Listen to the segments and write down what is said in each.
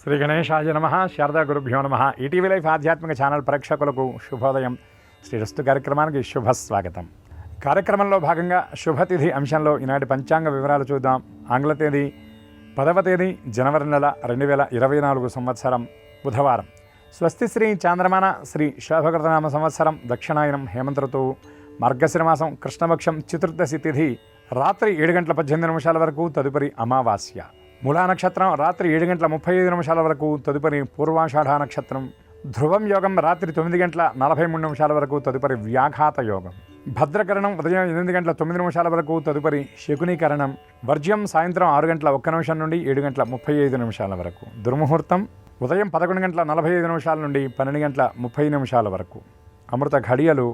శ్రీ గణేశాయ నమః. శారదా గురుభ్యో నమః. ఈటీవీ లైఫ్ ఆధ్యాత్మిక ఛానల్ ప్రేక్షకులకు శుభోదయం. శ్రీరస్తు కార్యక్రమానికి శుభ స్వాగతం. కార్యక్రమంలో భాగంగా శుభతిథి అంశంలో ఈనాటి పంచాంగ వివరాలు చూద్దాం. ఆంగ్ల తేదీ 10వ తేదీ జనవరి నెల 2024 సంవత్సరం బుధవారం. స్వస్తి శ్రీ చాంద్రమాన శ్రీ శోభకృతనామ సంవత్సరం దక్షిణాయనం హేమంత ఋతువు మార్గశిరమాసం కృష్ణపక్షం చతుర్దశి తిథి రాత్రి 7:18 వరకు, తదుపరి అమావాస్య. మూలా నక్షత్రం రాత్రి 7:35 వరకు, తదుపరి పూర్వాషాఢ నక్షత్రం. ధ్రువం యోగం రాత్రి 9:43 వరకు, తదుపరి వ్యాఘాత యోగం. భద్రకరణం ఉదయం 8:09 వరకు, తదుపరి శకునీకరణం. వర్జ్యం సాయంత్రం 6:01 నుండి 7:35 వరకు. దుర్ముహూర్తం ఉదయం 11:45 నుండి 12:30 వరకు. అమృత ఘడియలు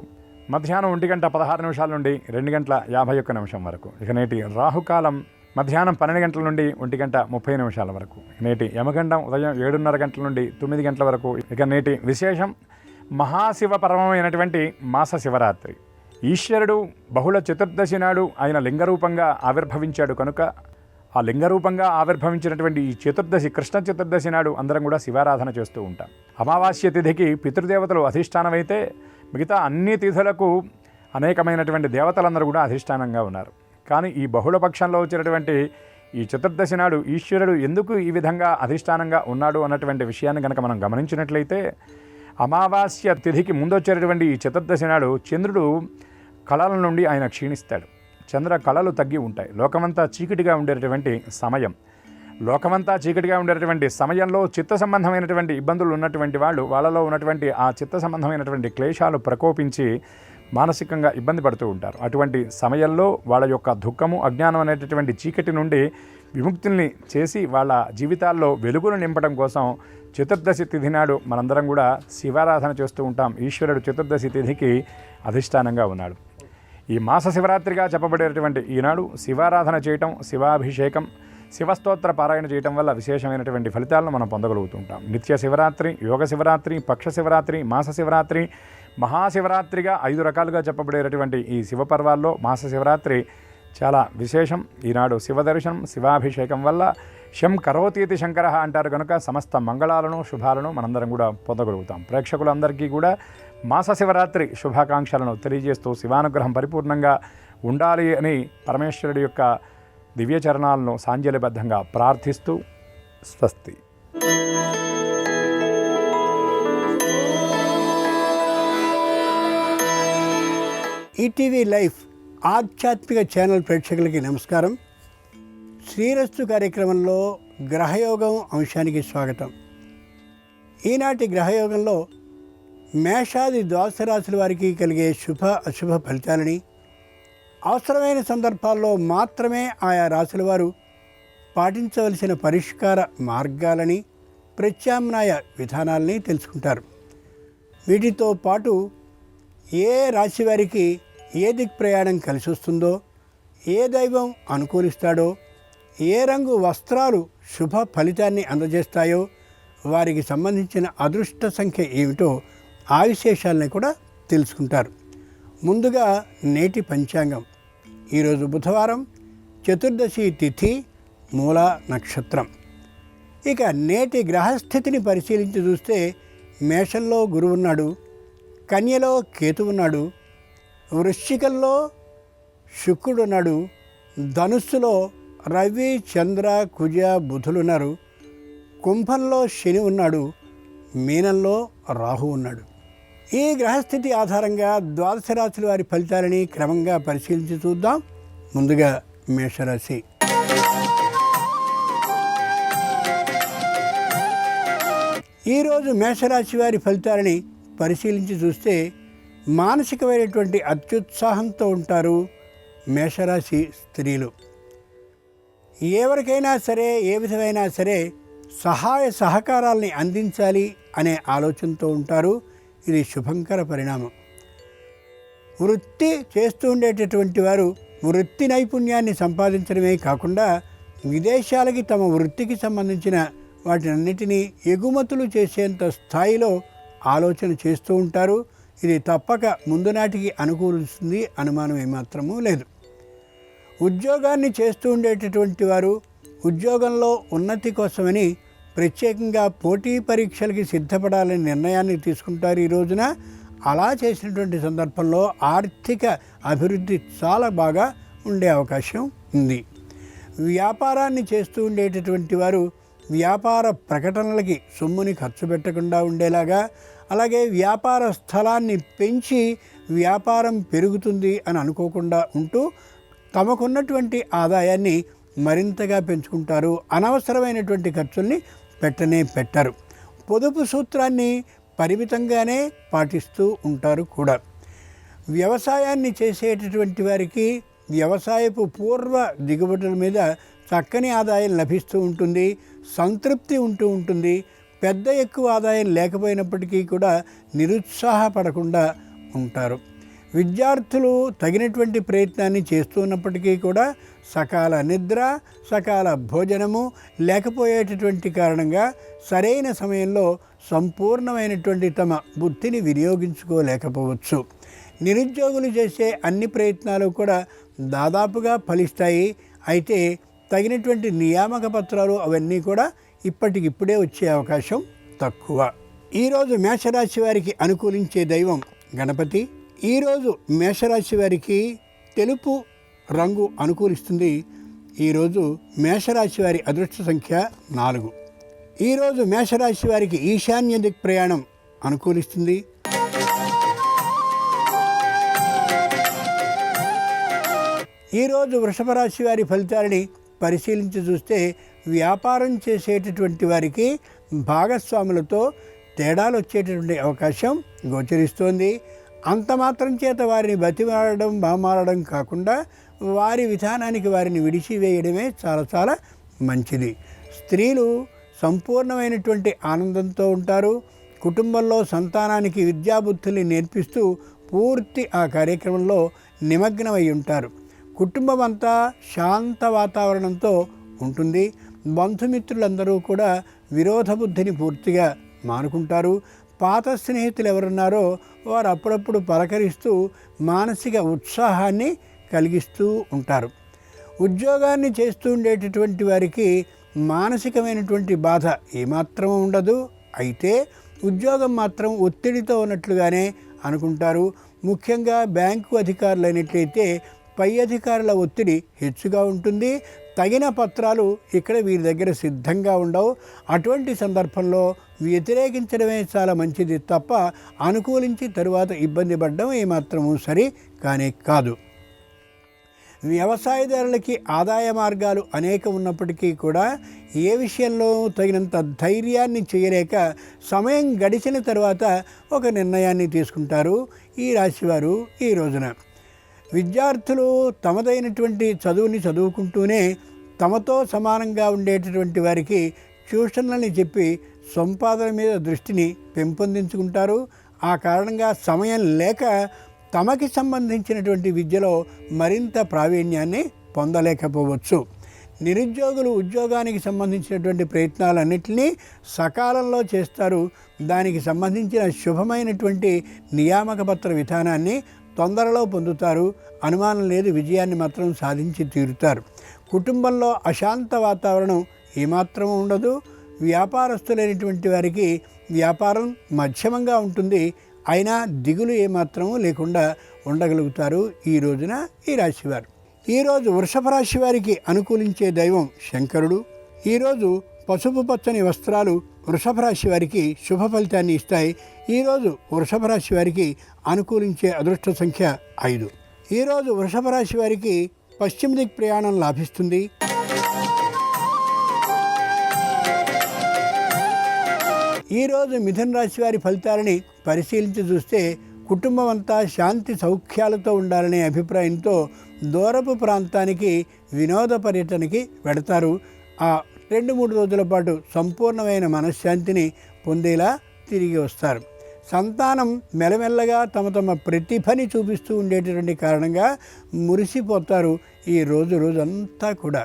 మధ్యాహ్నం 1:16 నుండి 2:51 వరకు. ఇక నేటి రాహుకాలం మధ్యాహ్నం 12 గంటల నుండి 1:30 వరకు. నేటి యమగండం ఉదయం 7:30 నుండి 9 గంటల వరకు. ఇక నేటి విశేషం మహాశివ పరమమైనటువంటి మాస శివరాత్రి. ఈశ్వరుడు బహుళ చతుర్దశి నాడు ఆయన లింగరూపంగా ఆవిర్భవించాడు కనుక ఆ లింగరూపంగా ఆవిర్భవించినటువంటి ఈ చతుర్దశి కృష్ణ చతుర్దశి నాడు అందరం కూడా శివారాధన చేస్తూ ఉంటాం. అమావాస్య తిథికి పితృదేవతలు అధిష్టానమైతే మిగతా అన్ని తిథులకు అనేకమైనటువంటి దేవతలందరూ కూడా అధిష్టానంగా ఉన్నారు. కానీ ఈ బహుళ పక్షంలో వచ్చినటువంటి ఈ చతుర్దశి నాడు ఈశ్వరుడు ఎందుకు ఈ విధంగా అధిష్టానంగా ఉన్నాడు అన్నటువంటి విషయాన్ని కనుక మనం గమనించినట్లయితే, అమావాస్య తిథికి ముందు వచ్చేటటువంటి ఈ చతుర్దశి నాడు చంద్రుడు కళల నుండి ఆయన క్షీణిస్తాడు. చంద్ర కళలు తగ్గి ఉంటాయి. లోకమంతా చీకటిగా ఉండేటటువంటి సమయం. లోకమంతా చీకటిగా ఉండేటటువంటి సమయంలో చిత్త సంబంధమైనటువంటి ఇబ్బందులు ఉన్నటువంటి వాళ్ళలో ఉన్నటువంటి ఆ చిత్త సంబంధమైనటువంటి క్లేశాలు ప్రకోపించి మానసికంగా ఇబ్బంది పడుతూ ఉంటారు. అటువంటి సమయంలో వాళ్ళ యొక్క దుఃఖము అజ్ఞానం అనేటటువంటి చీకటి నుండి విముక్తుల్ని చేసి వాళ్ళ జీవితాల్లో వెలుగును నింపడం కోసం చతుర్దశి తిథి నాడు మనందరం కూడా శివారాధన చేస్తూ ఉంటాం. ఈశ్వరుడు చతుర్దశి తిథికి అధిష్టానంగా ఉన్నాడు. ఈ మాస శివరాత్రిగా చెప్పబడేటటువంటి ఈనాడు శివారాధన చేయటం, శివాభిషేకం, శివస్తోత్ర పారాయణ చేయటం వల్ల విశేషమైనటువంటి ఫలితాలను మనం పొందగలుగుతుంటాం. నిత్య శివరాత్రి, యోగ శివరాత్రి, పక్ష శివరాత్రి, మాస శివరాత్రి, మహాశివరాత్రిగా 5 రకాలుగా చెప్పబడేటటువంటి ఈ శివపర్వాల్లో మాస శివరాత్రి చాలా విశేషం. ఈనాడు శివదర్శనం, శివాభిషేకం వల్ల శం కరోతీతి శంకర అంటారు కనుక సమస్త మంగళాలను శుభాలను మనందరం కూడా పొందగలుగుతాం. ప్రేక్షకులందరికీ కూడా మాస శివరాత్రి శుభాకాంక్షలను తెలియజేస్తూ శివానుగ్రహం పరిపూర్ణంగా ఉండాలి అని పరమేశ్వరుడి యొక్క దివ్యచరణాలను సాంజలిబద్ధంగా ప్రార్థిస్తూ స్వస్తి. ఈటీవీ లైఫ్ ఆధ్యాత్మిక ఛానల్ ప్రేక్షకులకి నమస్కారం. శ్రీరస్తు కార్యక్రమంలో గ్రహయోగం అంశానికి స్వాగతం. ఈనాటి గ్రహయోగంలో మేషాది ద్వాదశ రాశుల వారికి కలిగే శుభ అశుభ ఫలితాలని, అవసరమైన సందర్భాల్లో మాత్రమే ఆయా రాశుల వారు పాటించవలసిన పరిష్కార మార్గాలని, ప్రత్యామ్నాయ విధానాలని తెలుసుకుంటారు. వీటితో పాటు ఏ రాశి వారికి ఏ దిక్ ప్రయాణం కలిసి వస్తుందో, ఏ దైవం అనుకూలిస్తాడో, ఏ రంగు వస్త్రాలు శుభ ఫలితాన్ని అందజేస్తాయో, వారికి సంబంధించిన అదృష్ట సంఖ్య ఏమిటో ఆ విశేషాలని కూడా తెలుసుకుంటారు. ముందుగా నేటి పంచాంగం. ఈరోజు బుధవారం, చతుర్దశి తిథి, మూలా నక్షత్రం. ఇక నేటి గ్రహస్థితిని పరిశీలించి చూస్తే మేషంలో గురువు ఉన్నాడు, కన్యలో కేతు ఉన్నాడు, వృశ్చికంలో శుక్రుడు ఉన్నాడు, ధనుస్సులో రవి, చంద్ర, కుజ, బుధులున్నారు, కుంభంలో శని ఉన్నాడు, మీనంలో రాహు ఉన్నాడు. ఈ గ్రహస్థితి ఆధారంగా ద్వాదశ రాశుల వారి ఫలితాలని క్రమంగా పరిశీలించి చూద్దాం. ముందుగా మేషరాశి. ఈరోజు మేషరాశి వారి ఫలితాలని పరిశీలించి చూస్తే మానసికమైనటువంటి అత్యుత్సాహంతో ఉంటారు మేషరాశి స్త్రీలు. ఎవరికైనా సరే, ఏ విధమైనా సరే సహాయ సహకారాల్ని అందించాలి అనే ఆలోచనతో ఉంటారు. ఇది శుభంకర పరిణామం. వృత్తి చేస్తూ ఉండేటటువంటి వారు వృత్తి నైపుణ్యాన్ని సంపాదించడమే కాకుండా విదేశాలకి తమ వృత్తికి సంబంధించిన వాటినన్నిటినీ ఎగుమతులు చేసేంత స్థాయిలో ఆలోచన చేస్తూ ఉంటారు. ఇది తప్పక ముందు నాటికి అనుకూలిస్తుంది, అనుమానం ఏమాత్రమూ లేదు. ఉద్యోగాన్ని చేస్తూ ఉండేటటువంటి వారు ఉద్యోగంలో ఉన్నతి కోసమని ప్రత్యేకంగా పోటీ పరీక్షలకి సిద్ధపడాలని నిర్ణయాన్ని తీసుకుంటారు ఈ రోజున. అలా చేసినటువంటి సందర్భంలో ఆర్థిక అభివృద్ధి చాలా బాగా ఉండే అవకాశం ఉంది. వ్యాపారాన్ని చేస్తూ ఉండేటటువంటి వారు వ్యాపార ప్రకటనలకి సొమ్ముని ఖర్చు పెట్టకుండా ఉండేలాగా, అలాగే వ్యాపార స్థలాన్ని పెంచి వ్యాపారం పెరుగుతుంది అని అనుకోకుండా ఉంటూ తమకున్నటువంటి ఆదాయాన్ని మరింతగా పెంచుకుంటారు. అనవసరమైనటువంటి ఖర్చుల్ని పెట్టరు. పొదుపు సూత్రాన్ని పరిమితంగానే పాటిస్తూ ఉంటారు కూడా. వ్యవసాయాన్ని చేసేటటువంటి వారికి వ్యవసాయపు పూర్వ దిగుబడుల మీద చక్కని ఆదాయం లభిస్తూ ఉంటుంది, సంతృప్తి ఉంటుంది. పెద్ద ఎక్కువ ఆదాయం లేకపోయినప్పటికీ కూడా నిరుత్సాహపడకుండా ఉంటారు. విద్యార్థులు తగినటువంటి ప్రయత్నాన్ని చేస్తున్నప్పటికీ కూడా సకాల నిద్ర, సకాల భోజనము లేకపోయేటటువంటి కారణంగా సరైన సమయంలో సంపూర్ణమైనటువంటి తమ బుద్ధిని వినియోగించుకోలేకపోవచ్చు. నిరుద్యోగులు చేసే అన్ని ప్రయత్నాలు కూడా దాదాపుగా ఫలిస్తాయి. అయితే తగినటువంటి నియామక పత్రాలు అవన్నీ కూడా ఇప్పటికిప్పుడే వచ్చే అవకాశం తక్కువ. ఈరోజు మేషరాశి వారికి అనుకూలించే దైవం గణపతి. ఈరోజు మేషరాశి వారికి తెలుపు రంగు అనుకూలిస్తుంది. ఈరోజు మేషరాశి వారి అదృష్ట సంఖ్య 4. ఈరోజు మేషరాశి వారికి ఈశాన్య దిక్ ప్రయాణం అనుకూలిస్తుంది. ఈరోజు వృషభ రాశి వారి ఫలితాలని పరిశీలించి చూస్తే వ్యాపారం చేసేటటువంటి వారికి భాగస్వాములతో తేడాలు వచ్చేటటువంటి అవకాశం గోచరిస్తోంది. అంత మాత్రం చేత వారిని బతిమాడడం బామాడడం కాకుండా వారి విధానానికి వారిని విడిచివేయడమే చాలా చాలా మంచిది. స్త్రీలు సంపూర్ణమైనటువంటి ఆనందంతో ఉంటారు. కుటుంబంలో సంతానానికి విద్యాబుద్ధుల్ని నేర్పిస్తూ పూర్తి ఆ కార్యక్రమంలో నిమగ్నమై ఉంటారు. కుటుంబం అంతా శాంత వాతావరణంతో ఉంటుంది. బంధుమిత్రులందరూ కూడా విరోధ బుద్ధిని పూర్తిగా మానుకుంటారు. పాత స్నేహితులు ఎవరున్నారో వారు అప్పుడప్పుడు పలకరిస్తూ మానసిక ఉత్సాహాన్ని కలిగిస్తూ ఉంటారు. ఉద్యోగాన్ని చేస్తూ ఉండేటటువంటి వారికి మానసికమైనటువంటి బాధ ఏమాత్రం ఉండదు. అయితే ఉద్యోగం మాత్రం ఒత్తిడితో ఉన్నట్లుగానే అనుకుంటారు. ముఖ్యంగా బ్యాంకు అధికారులైనట్లయితే పై అధికారుల ఒత్తిడి హెచ్చుగా ఉంటుంది. తగిన పత్రాలు ఇక్కడ వీరి దగ్గర సిద్ధంగా ఉండవు. అటువంటి సందర్భంలో వ్యతిరేకించడమే చాలా మంచిది తప్ప అనుకూలించి తరువాత ఇబ్బంది పడడం ఏమాత్రము సరి కానే కాదు. వ్యవసాయదారులకి ఆదాయ మార్గాలు అనేక ఉన్నప్పటికీ కూడా ఏ విషయంలో తగినంత ధైర్యాన్ని చేయలేక సమయం గడిచిన తర్వాత ఒక నిర్ణయాన్ని తీసుకుంటారు ఈ రాశివారు ఈ రోజున. విద్యార్థులు తమదైనటువంటి చదువుని చదువుకుంటూనే తమతో సమానంగా ఉండేటటువంటి వారికి ట్యూషన్లని చెప్పి సంపాదన మీద దృష్టిని పెంపొందించుకుంటారు. ఆ కారణంగా సమయం లేక తమకి సంబంధించినటువంటి విద్యలో మరింత ప్రావీణ్యాన్ని పొందలేకపోవచ్చు. నిరుద్యోగులు ఉద్యోగానికి సంబంధించినటువంటి ప్రయత్నాలన్నింటినీ సకాలంలో చేస్తారు. దానికి సంబంధించిన శుభమైనటువంటి నియామక పత్ర విధానాన్ని తొందరలో పొందుతారు. అనుమానం లేదు, విజయాన్ని మాత్రం సాధించి తీరుతారు. కుటుంబంలో అశాంత వాతావరణం ఏమాత్రం ఉండదు. వ్యాపారస్తులైనటువంటి వారికి వ్యాపారం మధ్యమంగా ఉంటుంది. అయినా దిగులు ఏమాత్రము లేకుండా ఉండగలుగుతారు ఈ రోజున ఈ రాశివారు. ఈరోజు వృషభ రాశి వారికి అనుకూలించే దైవం శంకరుడు. ఈరోజు పసుపు పచ్చని వస్త్రాలు వృషభ రాశి వారికి శుభ ఫలితాన్ని ఇస్తాయి. ఈరోజు వృషభ రాశి వారికి అనుకూలించే అదృష్ట సంఖ్య 5. ఈరోజు వృషభ రాశి వారికి పశ్చిమ దిక్ ప్రయాణం లాభిస్తుంది. ఈరోజు మిథున రాశి వారి ఫలితాలని పరిశీలించి చూస్తే కుటుంబం అంతా శాంతి సౌఖ్యాలతో ఉండాలనే అభిప్రాయంతో దూరపు ప్రాంతానికి వినోద పర్యటనకి వెడతారు. ఆ 2-3 రోజుల పాటు సంపూర్ణమైన మనశ్శాంతిని పొందేలా తిరిగి వస్తారు. సంతానం మెల్లమెల్లగా తమ ప్రతిభని చూపిస్తూ ఉండేటటువంటి కారణంగా మురిసిపోతారు ఈ రోజంతా కూడా.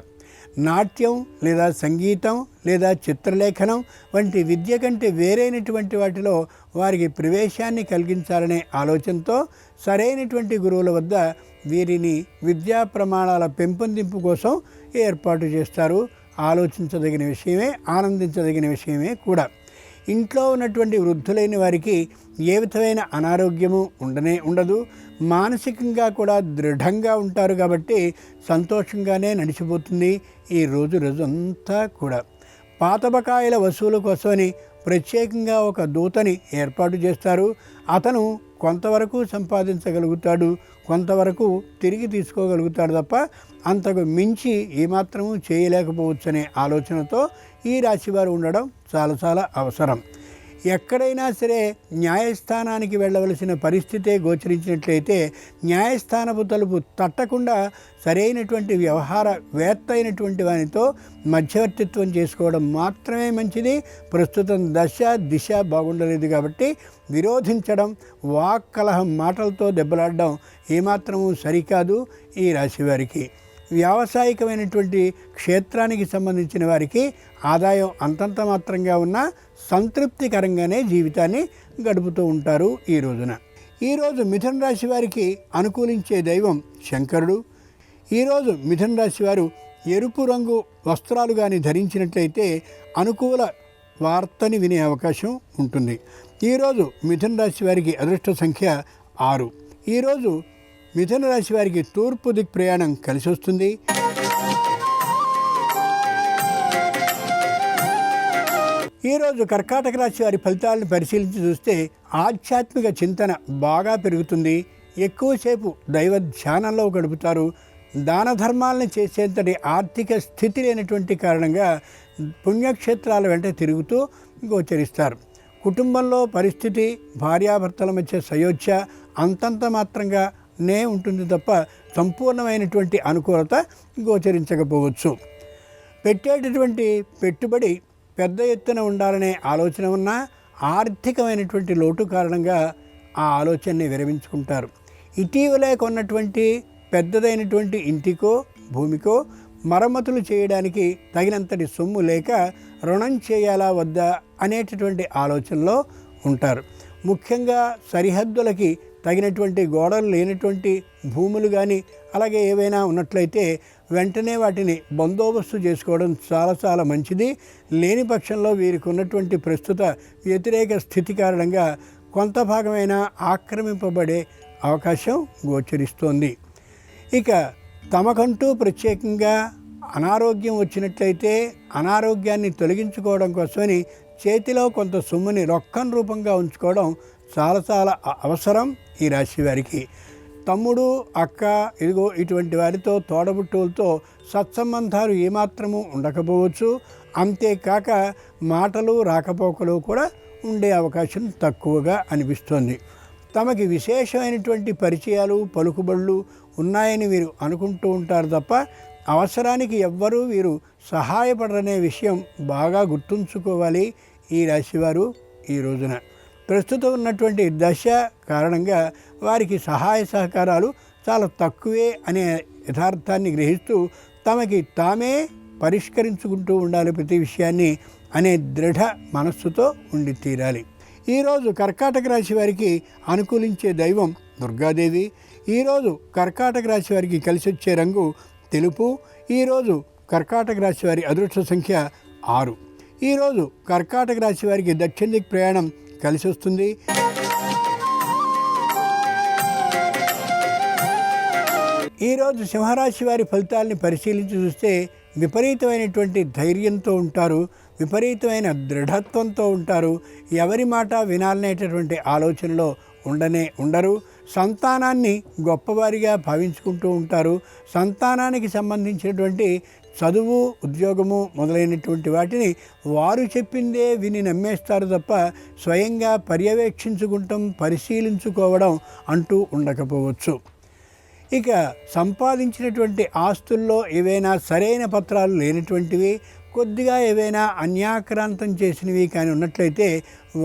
నాట్యం లేదా సంగీతం లేదా చిత్రలేఖనం వంటి విద్య కంటే వేరైనటువంటి వాటిలో వారికి ప్రవేశాన్ని కలిగించాలనే ఆలోచనతో సరైనటువంటి గురువుల వద్ద వీరిని విద్యా ప్రమాణాల పెంపొందింపు కోసం ఏర్పాటు చేస్తారు. ఆలోచించదగిన విషయమే, ఆనందించదగిన విషయమే కూడా. ఇంట్లో ఉన్నటువంటి వృద్ధులైన వారికి ఏ విధమైన అనారోగ్యము ఉండదు. మానసికంగా కూడా దృఢంగా ఉంటారు కాబట్టి సంతోషంగానే నడిచిపోతుంది ఈ రోజంతా కూడా. పాత బకాయిల వసూలు కోసమని ప్రత్యేకంగా ఒక దూతని ఏర్పాటు చేస్తారు. అతను కొంతవరకు సంపాదించగలుగుతాడు, కొంతవరకు తిరిగి తీసుకోగలుగుతాడు తప్ప అంతకు మించి ఏమాత్రము చేయలేకపోవచ్చు అనే ఆలోచనతో ఈ రాశివారు ఉండడం చాలా అవసరం. ఎక్కడైనా సరే న్యాయస్థానానికి వెళ్ళవలసిన పరిస్థితే గోచరించినట్లయితే న్యాయస్థానపు తలుపు తట్టకుండా సరైనటువంటి వ్యవహారవేత్త అయినటువంటి వానితో మధ్యవర్తిత్వం చేసుకోవడం మాత్రమే మంచిది. ప్రస్తుతం దశ దిశ బాగుండలేదు కాబట్టి విరోధించడం, వాక్కలహం, మాటలతో దెబ్బలాడడం ఏమాత్రము సరికాదు ఈ రాశివారికి. వ్యావసాయికమైనటువంటి క్షేత్రానికి సంబంధించిన వారికి ఆదాయం అంతంత మాత్రంగా ఉన్న సంతృప్తికరంగానే జీవితాన్ని గడుపుతూ ఉంటారు ఈ రోజున. ఈరోజు మిథున రాశి వారికి అనుకూలించే దైవం శంకరుడు. ఈరోజు మిథున రాశి వారు ఎరుపు రంగు వస్త్రాలు కానీ ధరించినట్లయితే అనుకూల వార్తని వినే అవకాశం ఉంటుంది. ఈరోజు మిథున రాశి వారికి అదృష్ట సంఖ్య 6. ఈరోజు మిథున రాశి వారికి తూర్పు దిక్ ప్రయాణం కలిసి వస్తుంది. ఈరోజు కర్కాటక రాశి వారి ఫలితాలను పరిశీలించి చూస్తే ఆధ్యాత్మిక చింతన బాగా పెరుగుతుంది. ఎక్కువసేపు దైవ ధ్యానంలో గడుపుతారు. దాన ధర్మాలను చేసేంతటి ఆర్థిక స్థితి లేనటువంటి కారణంగా పుణ్యక్షేత్రాల వెంట తిరుగుతూ గోచరిస్తారు. కుటుంబంలో పరిస్థితి, భార్యాభర్తల మధ్య సయోధ్య అంతంత మాత్రంగానే ఉంటుంది తప్ప సంపూర్ణమైనటువంటి అనుకూలత గోచరించకపోవచ్చు. పెట్టేటటువంటి పెట్టుబడి పెద్ద ఎత్తున ఉండాలనే ఆలోచన ఉన్నా ఆర్థికమైనటువంటి లోటు కారణంగా ఆ ఆలోచనని విరమించుకుంటారు. ఇటీవలే కొన్నటువంటి పెద్దదైనటువంటి ఇంటికో భూమికో మరమ్మతులు చేయడానికి తగినంతటి సొమ్ము లేక రుణం చేయాలా వద్దా అనేటటువంటి ఆలోచనలో ఉంటారు. ముఖ్యంగా సరిహద్దులకి తగినటువంటి గోడలు లేనటువంటి భూములు కానీ అలాగే ఏవైనా ఉన్నట్లయితే వెంటనే వాటిని బందోబస్తు చేసుకోవడం చాలా మంచిది. లేని పక్షంలో వీరికి ఉన్నటువంటి ప్రస్తుత వ్యతిరేక స్థితి కారణంగా కొంత భాగమైన ఆక్రమింపబడే అవకాశం గోచరిస్తోంది. ఇక తమకంటూ ప్రత్యేకంగా అనారోగ్యం వచ్చినట్లయితే అనారోగ్యాన్ని తొలగించుకోవడం కోసమని చేతిలో కొంత సొమ్ముని రొక్కం రూపంగా ఉంచుకోవడం చాలా అవసరం ఈ రాశి వారికి. తమ్ముడు, అక్క, ఇదిగో ఇటువంటి వారితో, తోడబుట్టువులతో సత్సంబంధాలు ఏమాత్రము ఉండకపోవచ్చు. అంతేకాక మాటలు రాకపోకలు కూడా ఉండే అవకాశం తక్కువగా అనిపిస్తోంది. తమకి విశేషమైనటువంటి పరిచయాలు, పలుకుబళ్ళు ఉన్నాయని వీరు అనుకుంటూ ఉంటారు తప్ప అవసరానికి ఎవ్వరూ వీరు సహాయపడరనే విషయం బాగా గుర్తుంచుకోవాలి ఈ రాశివారు ఈ రోజున. ప్రస్తుతం ఉన్నటువంటి దశ కారణంగా వారికి సహాయ సహకారాలు చాలా తక్కువే అనే యథార్థాన్ని గ్రహిస్తూ తమకి తామే పరిష్కరించుకుంటూ ఉండాలి ప్రతి విషయాన్ని అనే దృఢ మనస్సుతో ఉండి తీరాలి. ఈరోజు కర్కాటక రాశి వారికి అనుకూలించే దైవం దుర్గాదేవి. ఈరోజు కర్కాటక రాశి వారికి కలిసి వచ్చే రంగు తెలుపు. ఈరోజు కర్కాటక రాశి వారి అదృష్ట సంఖ్య 6. ఈరోజు కర్కాటక రాశి వారికి దక్షిణ దిక్ ప్రయాణం కలిసి వస్తుంది. ఈరోజు సింహరాశి వారి ఫలితాలని పరిశీలించి చూస్తే విపరీతమైనటువంటి ధైర్యంతో ఉంటారు, విపరీతమైన దృఢత్వంతో ఉంటారు. ఎవరి మాట వినాలనేటటువంటి ఆలోచనలో ఉండరు. సంతానాన్ని గొప్పవారిగా భావించుకుంటూ ఉంటారు. సంతానానికి సంబంధించినటువంటి చదువు, ఉద్యోగము మొదలైనటువంటి వాటిని వారు చెప్పిందే విని నమ్మేస్తారు తప్ప స్వయంగా పర్యవేక్షించుకుంటాం, పరిశీలించుకోవడం అంటూ ఉండకపోవచ్చు. ఇక సంపాదించినటువంటి ఆస్తుల్లో ఏవైనా సరైన పత్రాలు లేనటువంటివి, కొద్దిగా ఏవైనా అన్యాక్రాంతం చేసినవి కానీ ఉన్నట్లయితే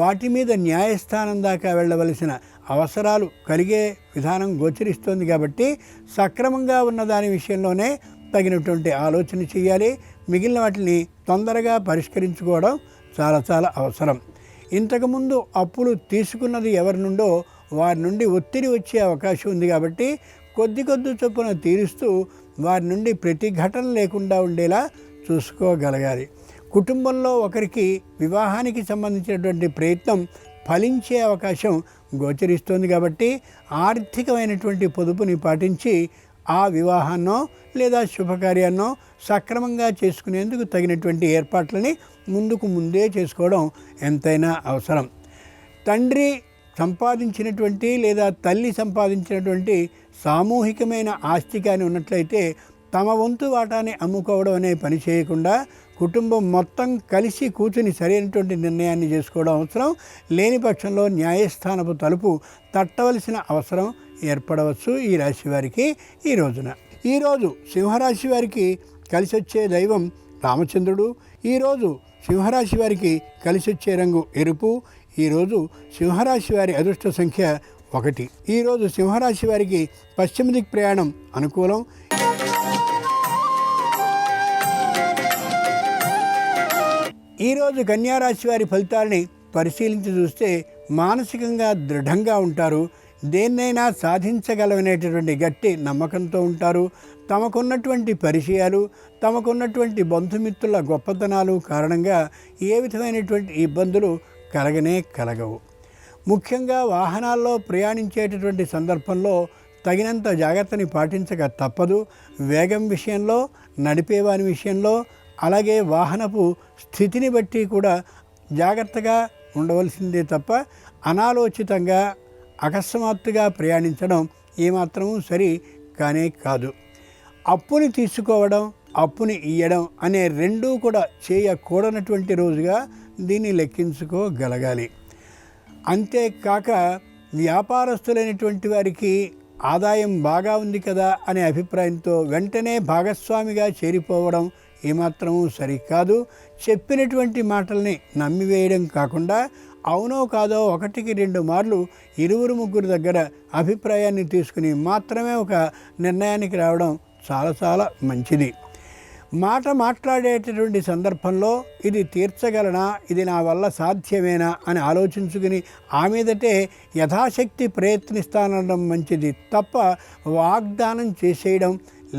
వాటి మీద న్యాయస్థానం దాకా వెళ్ళవలసిన అవసరాలు కలిగే విధానం గోచరిస్తోంది. కాబట్టి సక్రమంగా ఉన్న దాని విషయంలోనే తగినటువంటి ఆలోచన చేయాలి. మిగిలిన వాటిని తొందరగా పరిష్కరించుకోవడం చాలా అవసరం. ఇంతకుముందు అప్పులు తీసుకున్నది ఎవరి నుండో వారి నుండి ఒత్తిడి వచ్చే అవకాశం ఉంది. కాబట్టి కొద్ది చొప్పున తీరుస్తూ వారి నుండి ప్రతిఘటన లేకుండా ఉండేలా చూసుకోగలగాలి. కుటుంబంలో ఒకరికి వివాహానికి సంబంధించినటువంటి ప్రయత్నం ఫలించే అవకాశం గోచరిస్తుంది కాబట్టి ఆర్థికమైనటువంటి పొదుపుని పాటించి ఆ వివాహాన్నో లేదా శుభకార్యాన్నో సక్రమంగా చేసుకునేందుకు తగినటువంటి ఏర్పాట్లని ముందే చేసుకోవడం ఎంతైనా అవసరం. తండ్రి సంపాదించినటువంటి లేదా తల్లి సంపాదించినటువంటి సామూహికమైన ఆస్తి కానీ ఉన్నట్లయితే తమ వంతు వాటాని అమ్ముకోవడం అనే పని చేయకుండా కుటుంబం మొత్తం కలిసి కూర్చుని సరైనటువంటి నిర్ణయాన్ని చేసుకోవడం అవసరం. లేని పక్షంలో న్యాయస్థానపు తలుపు తట్టవలసిన అవసరం ఏర్పడవచ్చు ఈ రాశి వారికి ఈ రోజున. ఈరోజు సింహరాశి వారికి కలిసి వచ్చే దైవం రామచంద్రుడు. ఈరోజు సింహరాశి వారికి కలిసి వచ్చే రంగు ఎరుపు. ఈరోజు సింహరాశి వారి అదృష్ట సంఖ్య 1. ఈరోజు సింహరాశి వారికి పశ్చిమ దిక్ ప్రయాణం అనుకూలం. ఈరోజు కన్యారాశి వారి ఫలితాలని పరిశీలించి చూస్తే మానసికంగా దృఢంగా ఉంటారు. దేన్నైనా సాధించగలవనేటటువంటి గట్టి నమ్మకంతో ఉంటారు. తమకున్నటువంటి పరిచయాలు, తమకున్నటువంటి బంధుమిత్రుల గొప్పతనాలు కారణంగా ఏ విధమైనటువంటి ఇబ్బందులు కలగవు. ముఖ్యంగా వాహనాల్లో ప్రయాణించేటటువంటి సందర్భంలో తగినంత జాగ్రత్తని పాటించక తప్పదు. వేగం విషయంలో, నడిపేవాని విషయంలో, అలాగే వాహనపు స్థితిని బట్టి కూడా జాగ్రత్తగా ఉండవలసిందే తప్ప అనాలోచితంగా అకస్మాత్తుగా ప్రయాణించడం ఏమాత్రమూ సరి కానే కాదు. అప్పుని తీసుకోవడం, అప్పుని ఇయ్యడం అనే రెండూ కూడా చేయకూడనటువంటి రోజుగా దీన్ని లెక్కించుకోగలగాలి. అంతేకాక వ్యాపారస్తులైనటువంటి వారికి ఆదాయం బాగా ఉంది కదా అనే అభిప్రాయంతో వెంటనే భాగస్వామిగా చేరిపోవడం ఏమాత్రమూ సరికాదు. చెప్పినటువంటి మాటల్ని నమ్మివేయడం కాకుండా అవునో కాదో 1-2 మార్లు 2-3 దగ్గర అభిప్రాయాన్ని తీసుకుని మాత్రమే ఒక నిర్ణయానికి రావడం చాలా మంచిది. మాట్లాడేటటువంటి సందర్భంలో ఇది తీర్చగలనా, ఇది నా వల్ల సాధ్యమేనా అని ఆలోచించుకుని ఆ మీదటే యథాశక్తి ప్రయత్నిస్తానడం మంచిది తప్ప వాగ్దానం చేసేయడం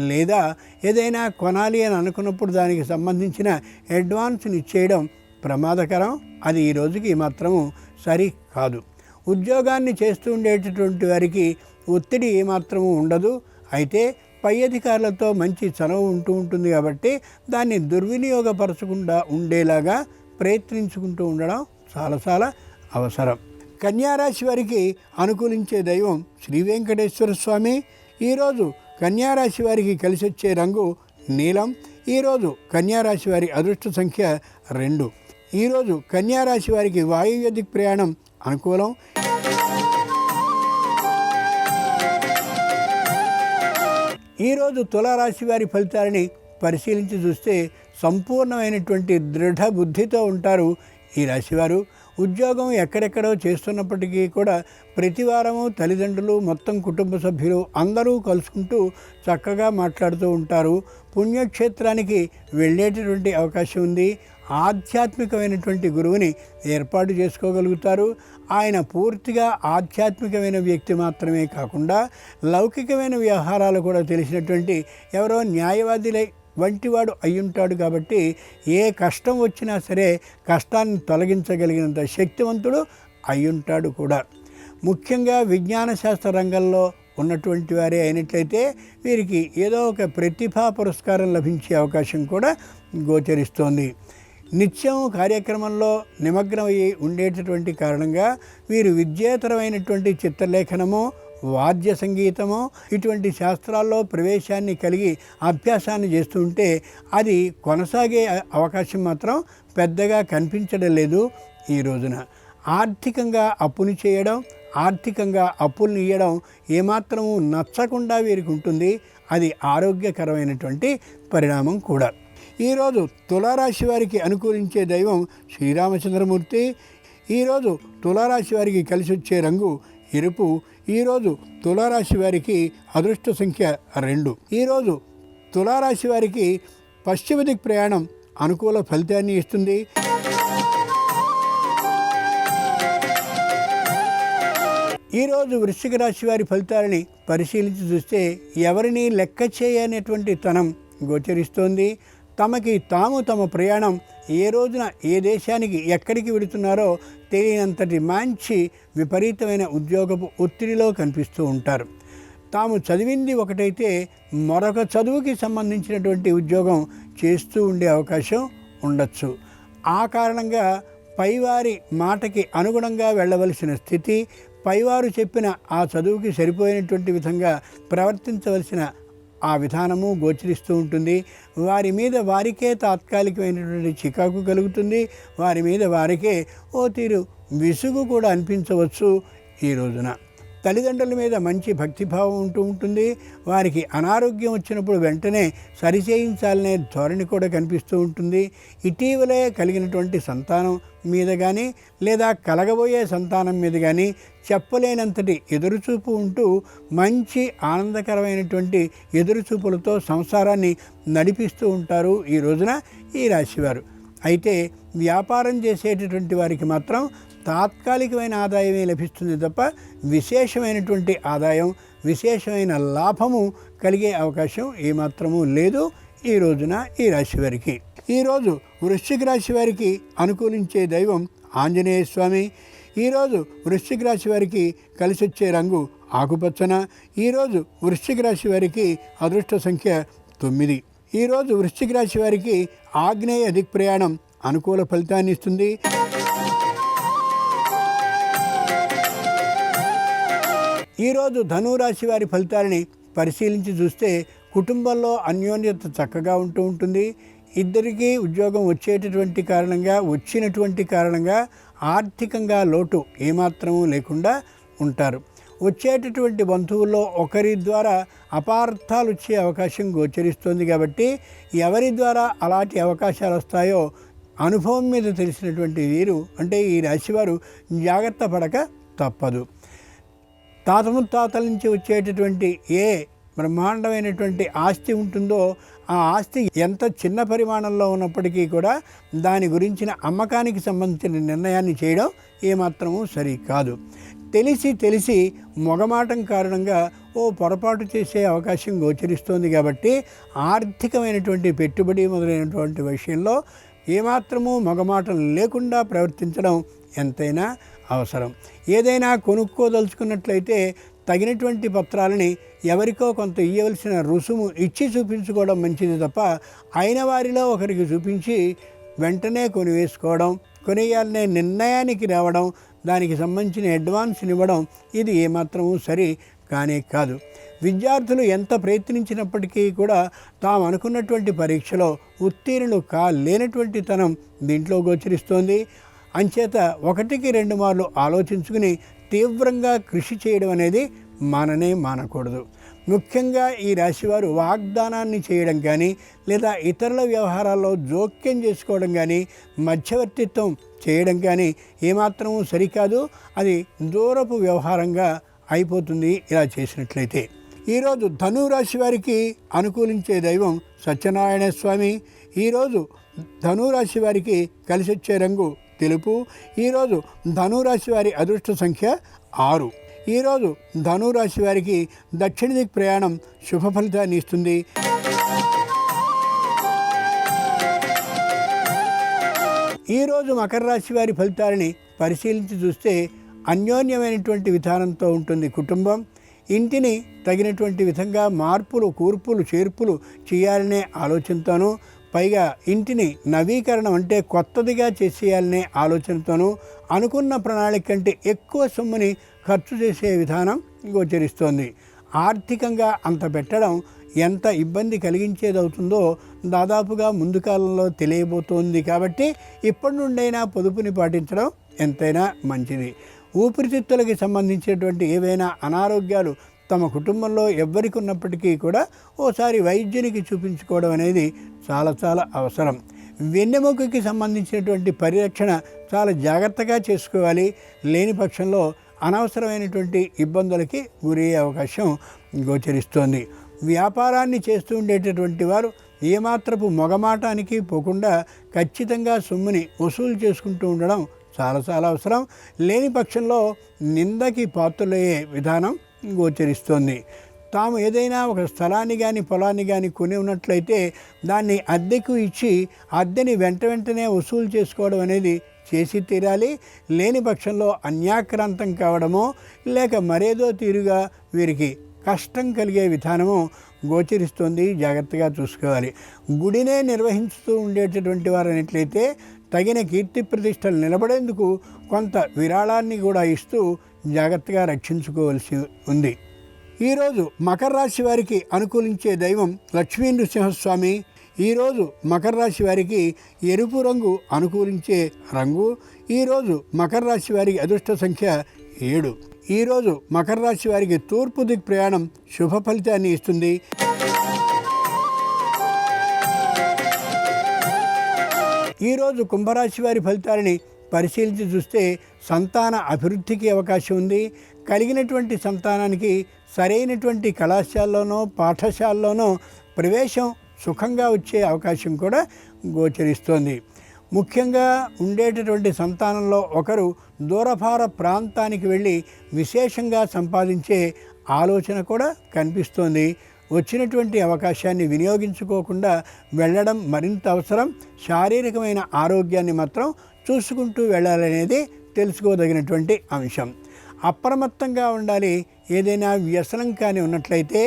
లేదా ఏదైనా కొనాలి అని అనుకున్నప్పుడు దానికి సంబంధించిన అడ్వాన్స్ని ఇచ్చేయడం ప్రమాదకరం. అది ఈ రోజుకి మాత్రము సరి కాదు. ఉద్యోగాన్ని చేస్తూ ఉండేటటువంటి వారికి ఒత్తిడి ఏమాత్రము ఉండదు. అయితే పై అధికారులతో మంచి చనువు ఉంటుంది కాబట్టి దాన్ని దుర్వినియోగపరచకుండా ఉండేలాగా ప్రయత్నించుకుంటూ ఉండడం చాలా అవసరం. కన్యారాశి వారికి అనుకూలించే దైవం శ్రీ వెంకటేశ్వర స్వామి. ఈరోజు కన్యారాశి వారికి కలిసి వచ్చే రంగు నీలం. ఈరోజు కన్యారాశి వారి అదృష్ట సంఖ్య 2. ఈరోజు కన్యారాశి వారికి వాయువ్య దిక్ ప్రయాణం అనుకూలం. ఈరోజు తులారాశి వారి ఫలితాలని పరిశీలించి చూస్తే సంపూర్ణమైనటువంటి దృఢ బుద్ధితో ఉంటారు ఈ రాశివారు. ఉద్యోగం ఎక్కడెక్కడో చేస్తున్నప్పటికీ కూడా ప్రతి వారము తల్లిదండ్రులు, మొత్తం కుటుంబ సభ్యులు అందరూ కలుసుకుంటూ చక్కగా మాట్లాడుతూ ఉంటారు. పుణ్యక్షేత్రానికి వెళ్ళేటటువంటి అవకాశం ఉంది. ఆధ్యాత్మికమైనటువంటి గురువుని ఏర్పాటు చేసుకోగలుగుతారు. ఆయన పూర్తిగా ఆధ్యాత్మికమైన వ్యక్తి మాత్రమే కాకుండా లౌకికమైన వ్యవహారాలు కూడా తెలిసినటువంటి ఎవరో న్యాయవాదిలై వంటివాడు అయ్యుంటాడు. కాబట్టి ఏ కష్టం వచ్చినా సరే కష్టాన్ని తొలగించగలిగినంత శక్తివంతుడు అయ్యుంటాడు కూడా. ముఖ్యంగా విజ్ఞాన శాస్త్ర రంగంలో ఉన్నటువంటి వారే అయినట్లయితే వీరికి ఏదో ఒక ప్రతిభా పురస్కారం లభించే అవకాశం కూడా గోచరిస్తోంది. నిత్యం కార్యక్రమంలో నిమగ్నమయ్యి ఉండేటటువంటి కారణంగా వీరు విద్యేతరమైనటువంటి చిత్రలేఖనము, వాద్య సంగీతము ఇటువంటి శాస్త్రాల్లో ప్రవేశాన్ని కలిగి అభ్యాసాన్ని చేస్తుంటే అది కొనసాగే అవకాశం మాత్రం పెద్దగా కనిపించడం లేదు ఈ రోజున. ఆర్థికంగా అప్పుని చేయడం, ఆర్థికంగా అప్పుల్ని ఇవ్వడం ఏమాత్రము నచ్చకుండా వీరికి ఉంటుంది. అది ఆరోగ్యకరమైనటువంటి పరిణామం కూడా. ఈరోజు తులారాశి వారికి అనుకూలించే దైవం శ్రీరామచంద్రమూర్తి. ఈరోజు తులారాశి వారికి కలిసి వచ్చే రంగు ఎరుపు. ఈరోజు తులారాశి వారికి అదృష్ట సంఖ్య 2. ఈరోజు తులారాశి వారికి పశ్చిమ దిక్ ప్రయాణం అనుకూల ఫలితాన్ని ఇస్తుంది. ఈరోజు వృశ్చిక రాశి వారి ఫలితాలని పరిశీలించి చూస్తే ఎవరిని లెక్క చేయనేటువంటి తనం గోచరిస్తోంది. తమకి తాము తమ ప్రయాణం ఏ రోజున ఏ దేశానికి ఎక్కడికి వెడుతున్నారో తెలియనంతటి మంచి విపరీతమైన ఉద్యోగపు ఒత్తిడిలో కనిపిస్తూ ఉంటారు. తాము చదివింది ఒకటైతే మరొక చదువుకి సంబంధించినటువంటి ఉద్యోగం చేస్తూ ఉండే అవకాశం ఉండొచ్చు. ఆ కారణంగా పైవారి మాటకి అనుగుణంగా వెళ్ళవలసిన స్థితి, పైవారు చెప్పిన ఆ చదువుకి సరిపోయినటువంటి విధంగా ప్రవర్తించవలసిన ఆ విధానము గోచరిస్తూ ఉంటుంది. వారి మీద వారికే తాత్కాలికమైనటువంటి చికాకు కలుగుతుంది. వారి మీద వారికే ఓ తీరు విసుగు కూడా అనిపించవచ్చు. ఈ రోజున తల్లిదండ్రుల మీద మంచి భక్తిభావం ఉంటూ ఉంటుంది. వారికి అనారోగ్యం వచ్చినప్పుడు వెంటనే సరిచేయించాలనే ధోరణి కూడా కనిపిస్తూ ఉంటుంది. ఇటీవలే కలిగినటువంటి సంతానం మీద కానీ లేదా కలగబోయే సంతానం మీద కానీ చెప్పలేనంతటి ఎదురుచూపు ఉంటూ మంచి ఆనందకరమైనటువంటి ఎదురుచూపులతో సంసారాన్ని నడిపిస్తూ ఉంటారు ఈ రోజున ఈ రాశివారు. అయితే వ్యాపారం చేసేటటువంటి వారికి మాత్రం తాత్కాలికమైన ఆదాయమే లభిస్తుంది తప్ప విశేషమైనటువంటి ఆదాయం, విశేషమైన లాభము కలిగే అవకాశం ఏమాత్రము లేదు ఈ రోజున ఈ రాశి వారికి. ఈరోజు వృశ్చిక రాశి వారికి అనుకూలించే దైవం ఆంజనేయ స్వామి. ఈరోజు వృశ్చిక రాశి వారికి కలిసి వచ్చే రంగు ఆకుపచ్చన. ఈరోజు వృశ్చిక రాశి వారికి అదృష్ట సంఖ్య 9. ఈరోజు వృశ్చిక రాశి వారికి ఆగ్నేయ దిక్ప్రయాణం అనుకూల ఫలితాన్ని ఇస్తుంది. ఈరోజు ధనురాశి వారి ఫలితాలని పరిశీలించి చూస్తే కుటుంబంలో అన్యోన్యత చక్కగా ఉంటూ ఉంటుంది. ఇద్దరికీ ఉద్యోగం వచ్చినటువంటి కారణంగా ఆర్థికంగా లోటు ఏమాత్రము లేకుండా ఉంటారు. వచ్చేటటువంటి బంధువుల్లో ఒకరి ద్వారా అపార్థాలు వచ్చే అవకాశం గోచరిస్తుంది. కాబట్టి ఎవరి ద్వారా అలాంటి అవకాశాలు వస్తాయో అనుభవం మీద తెలిసినటువంటి వీరు అంటే ఈ రాశివారు జాగ్రత్త పడక తప్పదు. తాత ముత్తాతల నుంచి వచ్చేటటువంటి ఏ బ్రహ్మాండమైనటువంటి ఆస్తి ఉంటుందో ఆ ఆస్తి ఎంత చిన్న పరిమాణంలో ఉన్నప్పటికీ కూడా దాని గురించిన అమ్మకానికి సంబంధించిన నిర్ణయాన్ని చేయడం ఏమాత్రము సరికాదు. తెలిసి మొగమాటం కారణంగా పొరపాటు చేసే అవకాశం గోచరిస్తోంది. కాబట్టి ఆర్థికమైనటువంటి పెట్టుబడి మొదలైనటువంటి విషయంలో ఏమాత్రము మొగమాటం లేకుండా ప్రవర్తించడం ఎంతైనా అవసరం. ఏదైనా కొనుక్కోదలుచుకున్నట్లయితే తగినటువంటి పత్రాలని ఎవరికో కొంత ఇవ్వవలసిన రుసుము ఇచ్చి చూపించుకోవడం మంచిది తప్ప అయిన వారిలో ఒకరికి చూపించి వెంటనే కొనివేసుకోవడం, కొనేయాలనే నిర్ణయానికి రావడం, దానికి సంబంధించిన అడ్వాన్స్ని ఇవ్వడం ఇది ఏమాత్రము సరి కానే కాదు. విద్యార్థులు ఎంత ప్రయత్నించినప్పటికీ కూడా తాము అనుకున్నటువంటి పరీక్షలో ఉత్తీర్ణులు కాలేనటువంటి తనం దీంట్లో గోచరిస్తోంది. అంచేత 1-2 మార్లు ఆలోచించుకుని తీవ్రంగా కృషి చేయడం అనేది మానకూడదు. ముఖ్యంగా ఈ రాశివారు వాగ్దానాన్ని చేయడం కానీ లేదా ఇతరుల వ్యవహారాల్లో జోక్యం చేసుకోవడం కానీ మధ్యవర్తిత్వం చేయడం కానీ ఏమాత్రము సరికాదు. అది దూరపు వ్యవహారంగా అయిపోతుంది ఇలా చేసినట్లయితే. ఈరోజు ధనురాశి వారికి అనుకూలించే దైవం సత్యనారాయణ స్వామి. ఈరోజు ధనురాశి వారికి కలిసి వచ్చే రంగు తెలుపు. ఈరోజు ధనురాశి వారి అదృష్ట సంఖ్య 6. ఈరోజు ధనురాశి వారికి దక్షిణ దిక్ ప్రయాణం శుభ ఫలితాన్ని ఇస్తుంది. ఈరోజు మకర రాశి వారి ఫలితాలని పరిశీలించి చూస్తే అన్యోన్యమైనటువంటి విధానంతో ఉంటుంది కుటుంబం. ఇంటిని తగినటువంటి విధంగా మార్పులు, కూర్పులు, చేర్పులు చేయాలనే ఆలోచనతోనూ, పైగా ఇంటిని నవీకరణం అంటే కొత్తదిగా చేసేయాలనే ఆలోచనతోనూ అనుకున్న ప్రణాళిక కంటే ఎక్కువ సొమ్ముని ఖర్చు చేసే విధానం గోచరిస్తోంది. ఆర్థికంగా అంత పెట్టడం ఎంత ఇబ్బంది కలిగించేదవుతుందో దాదాపుగా ముందు కాలంలో తెలియబోతోంది. కాబట్టి ఇప్పటి నుండైనా పొదుపుని పాటించడం ఎంతైనా మంచిది. ఊపిరితిత్తులకి సంబంధించినటువంటి ఏవైనా అనారోగ్యాలు తమ కుటుంబంలో ఎవ్వరికి ఉన్నప్పటికీ కూడా ఓసారి వైద్యునికి చూపించుకోవడం అనేది చాలా చాలా అవసరం. వెన్నెముకకి సంబంధించినటువంటి పరిరక్షణ చాలా జాగ్రత్తగా చేసుకోవాలి. లేని పక్షంలో అనవసరమైనటువంటి ఇబ్బందులకి గురయ్యే అవకాశం గోచరిస్తోంది. వ్యాపారాన్ని చేస్తూ ఉండేటటువంటి వారు ఏమాత్రపు మొగమాటానికి పోకుండా ఖచ్చితంగా సొమ్ముని వసూలు చేసుకుంటూ ఉండడం చాలా చాలా అవసరం. లేని పక్షంలో నిందకి పాత్రులయ్యే విధానం గోచరిస్తోంది. తాము ఏదైనా ఒక స్థలాన్ని కానీ పొలాన్ని కానీ కొని ఉన్నట్లయితే దాన్ని అద్దెకు ఇచ్చి అద్దెని వెంటనే వసూలు చేసుకోవడం అనేది చేసి తీరాలి. లేని పక్షంలో అన్యాక్రాంతం కావడమో లేక మరేదో తీరుగా వీరికి కష్టం కలిగే విధానము గోచరిస్తుంది. జాగ్రత్తగా చూసుకోవాలి. గుడినే నిర్వహించుతూ ఉండేటటువంటి వారు అనేట్లయితే తగిన కీర్తి ప్రతిష్టలు నిలబడేందుకు కొంత విరాళాన్ని కూడా ఇస్తూ జాగ్రత్తగా రక్షించుకోవాల్సి ఉంది. ఈరోజు మకర రాశి వారికి అనుకూలించే దైవం లక్ష్మీ నృసింహస్వామి. ఈరోజు మకర రాశి వారికి ఎరుపు రంగు అనుకూలించే రంగు. ఈరోజు మకర రాశి వారికి అదృష్ట సంఖ్య 7. ఈరోజు మకర రాశి వారికి తూర్పు దిక్ ప్రయాణం శుభ ఫలితాన్ని ఇస్తుంది. ఈరోజు కుంభరాశి వారి ఫలితాలని పరిశీలించి చూస్తే సంతాన అభివృద్ధికి అవకాశం ఉంది. కలిగినటువంటి సంతానానికి సరైనటువంటి కళాశాలలోనో పాఠశాలలోనో ప్రవేశం సుఖంగా వచ్చే అవకాశం కూడా గోచరిస్తోంది. ముఖ్యంగా ఉండేటటువంటి సంతానంలో ఒకరు దూరభార ప్రాంతానికి వెళ్ళి విశేషంగా సంపాదించే ఆలోచన కూడా కనిపిస్తోంది. వచ్చినటువంటి అవకాశాన్ని వినియోగించుకోకుండా వెళ్ళడం మరింత అవసరం. శారీరకమైన ఆరోగ్యాన్ని మాత్రం చూసుకుంటూ వెళ్ళాలనేది తెలుసుకోదగినటువంటి అంశం. అప్రమత్తంగా ఉండాలి. ఏదైనా వ్యసనం కానీ ఉన్నట్లయితే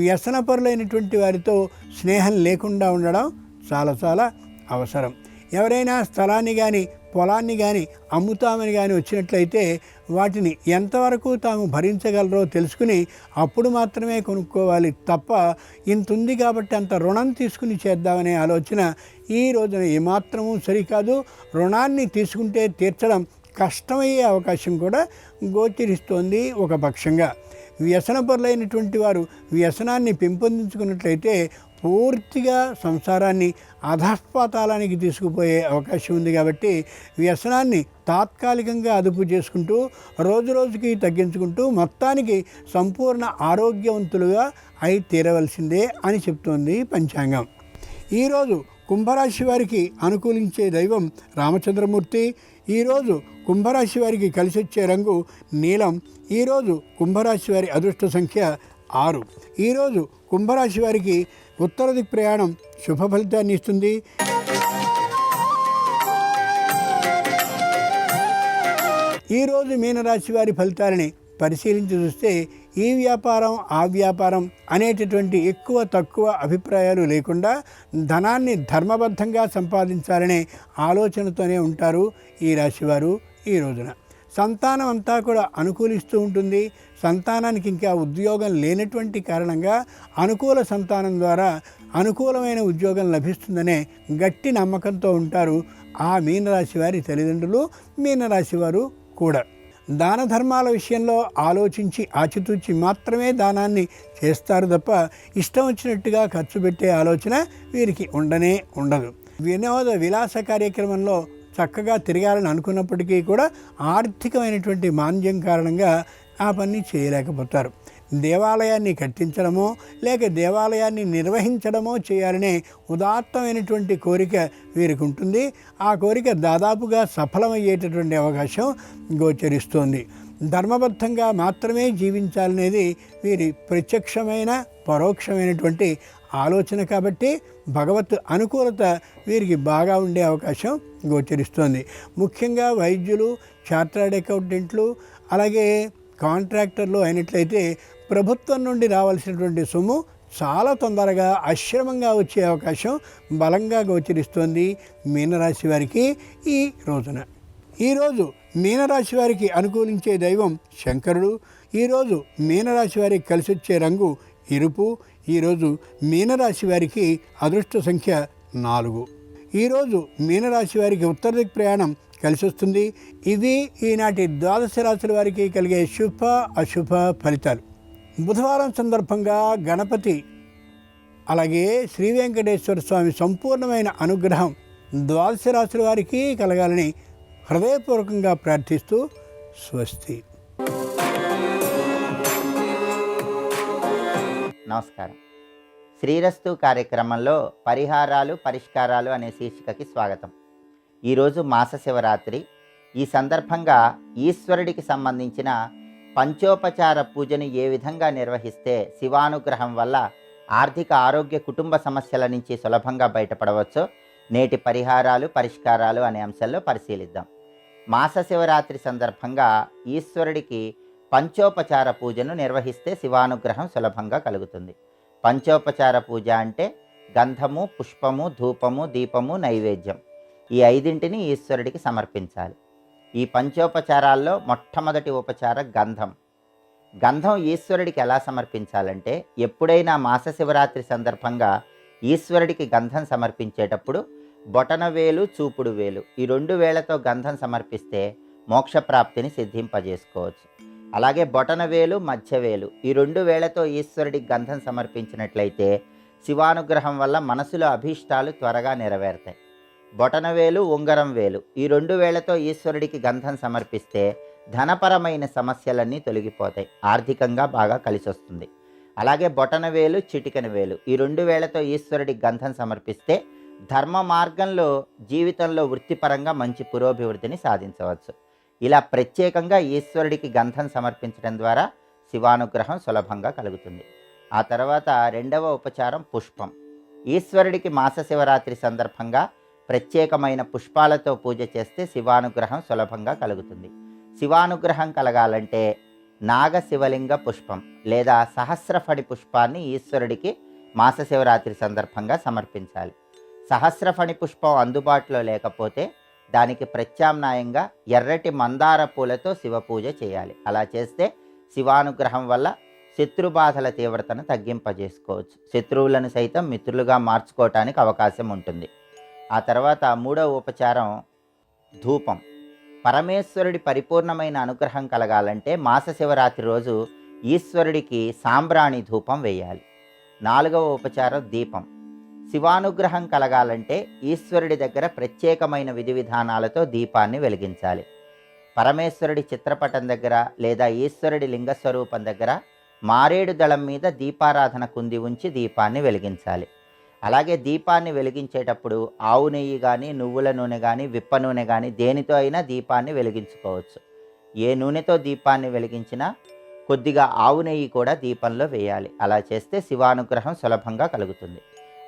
వ్యసనపరులైనటువంటి వారితో స్నేహం లేకుండా ఉండడం చాలా అవసరం. ఎవరైనా స్థలాన్ని కానీ పొలాన్ని కానీ అమ్ముతామని కానీ వచ్చినట్లయితే వాటిని ఎంతవరకు తాము భరించగలరో తెలుసుకుని అప్పుడు మాత్రమే కొనుక్కోవాలి తప్ప ఇంత ఉంది కాబట్టి అంత రుణం తీసుకుని చేద్దామనే ఆలోచన ఈ రోజున ఏమాత్రమూ సరికాదు. రుణాన్ని తీసుకుంటే తీర్చడం కష్టమయ్యే అవకాశం కూడా గోచరిస్తోంది. ఒక పక్షంగా వ్యసనపరులైనటువంటి వారు వ్యసనాన్ని పెంపొందించుకున్నట్లయితే పూర్తిగా సంసారాన్ని అధఃపాతాళానికి తీసుకుపోయే అవకాశం ఉంది. కాబట్టి వ్యసనాన్ని తాత్కాలికంగా అదుపు చేసుకుంటూ రోజుకి తగ్గించుకుంటూ మొత్తానికి సంపూర్ణ ఆరోగ్యవంతులుగా అయి తీరవలసిందే అని చెప్తోంది పంచాంగం. ఈరోజు కుంభరాశి వారికి అనుకూలించే దైవం రామచంద్రమూర్తి. ఈరోజు కుంభరాశి వారికి కలిసి వచ్చే రంగు నీలం. ఈరోజు కుంభరాశి వారి అదృష్ట సంఖ్య 6. ఈరోజు కుంభరాశి వారికి ఉత్తర దిక్ ప్రయాణం శుభ ఫలితాన్ని ఇస్తుంది. ఈరోజు మీనరాశి వారి ఫలితాలని పరిశీలించి చూస్తే ఈ వ్యాపారం ఆ వ్యాపారం అనేటటువంటి ఎక్కువ తక్కువ అభిప్రాయాలు లేకుండా ధనాన్ని ధర్మబద్ధంగా సంపాదించాలనే ఆలోచనతోనే ఉంటారు ఈ రాశివారు. ఈ రోజున సంతానం అంతా కూడా అనుకూలిస్తూ ఉంటుంది. సంతానానికి ఇంకా ఉద్యోగం లేనటువంటి కారణంగా అనుకూల సంతానం ద్వారా అనుకూలమైన ఉద్యోగం లభిస్తుందనే గట్టి నమ్మకంతో ఉంటారు ఆ మీనరాశి వారి తల్లిదండ్రులు, మీనరాశి వారు కూడా. దాన ధర్మాల విషయంలో ఆలోచించి ఆచితూచి మాత్రమే దానాన్ని చేస్తారు తప్ప ఇష్టం వచ్చినట్టుగా ఖర్చు పెట్టే ఆలోచన వీరికి ఉండదు. వినోద విలాస కార్యక్రమంలో చక్కగా తిరగాలని అనుకున్నప్పటికీ కూడా ఆర్థికమైనటువంటి మాంద్యం కారణంగా ఆ పని చేయలేకపోతారు. దేవాలయాన్ని కట్టించడమో లేక దేవాలయాన్ని నిర్వహించడమో చేయాలనే ఉదాత్తమైనటువంటి కోరిక వీరికి ఉంటుంది. ఆ కోరిక దాదాపుగా సఫలమయ్యేటటువంటి అవకాశం గోచరిస్తోంది. ధర్మబద్ధంగా మాత్రమే జీవించాలనేది వీరి ప్రత్యక్షమైన పరోక్షమైనటువంటి ఆలోచన కాబట్టి భగవత్ అనుకూలత వీరికి బాగా ఉండే అవకాశం గోచరిస్తోంది. ముఖ్యంగా వైద్యులు, చార్టర్డ్ అకౌంటెంట్లు, అలాగే కాంట్రాక్టర్లు అయినట్లయితే ప్రభుత్వం నుండి రావాల్సినటువంటి సొమ్ము చాలా తొందరగా అశ్రమంగా వచ్చే అవకాశం బలంగా గోచరిస్తోంది మీనరాశి వారికి ఈ రోజున. ఈరోజు మీనరాశి వారికి అనుకూలించే దైవం శంకరుడు. ఈరోజు మీనరాశి వారికి కలిసి వచ్చే రంగు ఎరుపు. ఈరోజు మీనరాశి వారికి అదృష్ట సంఖ్య 4. ఈరోజు మీనరాశి వారికి ఉత్తర దిక్ ప్రయాణం కలిసి వస్తుంది. ఇవి ఈనాటి ద్వాదశ రాశుల వారికి కలిగే శుభ అశుభ ఫలితాలు. బుధవారం సందర్భంగా గణపతి అలాగే శ్రీ వెంకటేశ్వర స్వామి సంపూర్ణమైన అనుగ్రహం ద్వాదశ రాశుల వారికి కలగాలని హృదయపూర్వకంగా ప్రార్థిస్తూ స్వస్తి. నమస్కారం. శ్రీరస్తు కార్యక్రమంలో పరిహారాలు పరిష్కారాలు అనే శీర్షికకి స్వాగతం. ఈరోజు మాస శివరాత్రి. ఈ సందర్భంగా ఈశ్వరుడికి సంబంధించిన పంచోపచార పూజను ఏ విధంగా నిర్వహిస్తే శివానుగ్రహం వల్ల ఆర్థిక ఆరోగ్య కుటుంబ సమస్యల నుంచి సులభంగా బయటపడవచ్చో నేటి పరిహారాలు పరిష్కారాలు అనే అంశాల్లో పరిశీలిద్దాం. మాస శివరాత్రి సందర్భంగా ఈశ్వరుడికి పంచోపచార పూజను నిర్వహిస్తే శివానుగ్రహం సులభంగా కలుగుతుంది. పంచోపచార పూజ అంటే గంధము, పుష్పము, ధూపము, దీపము, నైవేద్యం ఈ 5ంటిని ఈశ్వరుడికి సమర్పించాలి. ఈ పంచోపచారాల్లో మొట్టమొదటి ఉపచారం గంధం. గంధం ఈశ్వరుడికి ఎలా సమర్పించాలంటే ఎప్పుడైనా మాస శివరాత్రి సందర్భంగా ఈశ్వరుడికి గంధం సమర్పించేటప్పుడు బొటనవేలు, చూపుడు వేలు ఈ 2 వేళ్లతో గంధం సమర్పిస్తే మోక్షప్రాప్తిని సిద్ధింపజేసుకోవచ్చు. అలాగే బొటనవేలు, మధ్యవేలు ఈ 2 వేళ్లతో ఈశ్వరుడికి గంధం సమర్పించినట్లయితే శివానుగ్రహం వల్ల మనసులో అభీష్టాలు త్వరగా నెరవేరుతాయి. బొటనవేలు, ఉంగరం వేలు ఈ 2 వేళ్లతో ఈశ్వరుడికి గంధం సమర్పిస్తే ధనపరమైన సమస్యలన్నీ తొలగిపోతాయి, ఆర్థికంగా బాగా కలిసి వస్తుంది. అలాగే బొటనవేలు, చిటికెన వేలు ఈ 2 వేళ్లతో ఈశ్వరుడికి గంధం సమర్పిస్తే ధర్మ మార్గంలో జీవితంలో వృత్తిపరంగా మంచి పురోభివృద్ధిని సాధించవచ్చు. ఇలా ప్రత్యేకంగా ఈశ్వరుడికి గంధం సమర్పించడం ద్వారా శివానుగ్రహం సులభంగా కలుగుతుంది. ఆ తర్వాత 2వ ఉపచారం పుష్పం. ఈశ్వరుడికి మాస శివరాత్రి సందర్భంగా ప్రత్యేకమైన పుష్పాలతో పూజ చేస్తే శివానుగ్రహం సులభంగా కలుగుతుంది. శివానుగ్రహం కలగాలంటే నాగశివలింగ పుష్పం లేదా సహస్రఫణి పుష్పాన్ని ఈశ్వరుడికి మాస శివరాత్రి సందర్భంగా సమర్పించాలి. సహస్రఫణి పుష్పం అందుబాటులో లేకపోతే దానికి ప్రత్యామ్నాయంగా ఎర్రటి మందార పూలతో శివ పూజ చేయాలి. అలా చేస్తే శివానుగ్రహం వల్ల శత్రుబాధల తీవ్రతను తగ్గింపజేసుకోవచ్చు. శత్రువులను సైతం మిత్రులుగా మార్చుకోవటానికి అవకాశం ఉంటుంది. ఆ తర్వాత 3వ ఉపచారం ధూపం. పరమేశ్వరుడి పరిపూర్ణమైన అనుగ్రహం కలగాలంటే మాస శివరాత్రి రోజు ఈశ్వరుడికి సాంబ్రాణి ధూపం వేయాలి. 4వ ఉపచారం దీపం. శివానుగ్రహం కలగాలంటే ఈశ్వరుడి దగ్గర ప్రత్యేకమైన విధి విధానాలతో దీపాన్ని వెలిగించాలి. పరమేశ్వరుడి చిత్రపటం దగ్గర లేదా ఈశ్వరుడి లింగస్వరూపం దగ్గర మారేడు దళం మీద దీపారాధన కుంది ఉంచి దీపాన్ని వెలిగించాలి. అలాగే దీపాన్ని వెలిగించేటప్పుడు ఆవు నెయ్యి కానీ, నువ్వుల నూనె కానీ, విప్ప నూనె కానీ దేనితో అయినా దీపాన్ని వెలిగించుకోవచ్చు. ఏ నూనెతో దీపాన్ని వెలిగించినా కొద్దిగా ఆవు నెయ్యి కూడా దీపంలో వేయాలి. అలా చేస్తే శివానుగ్రహం సులభంగా కలుగుతుంది.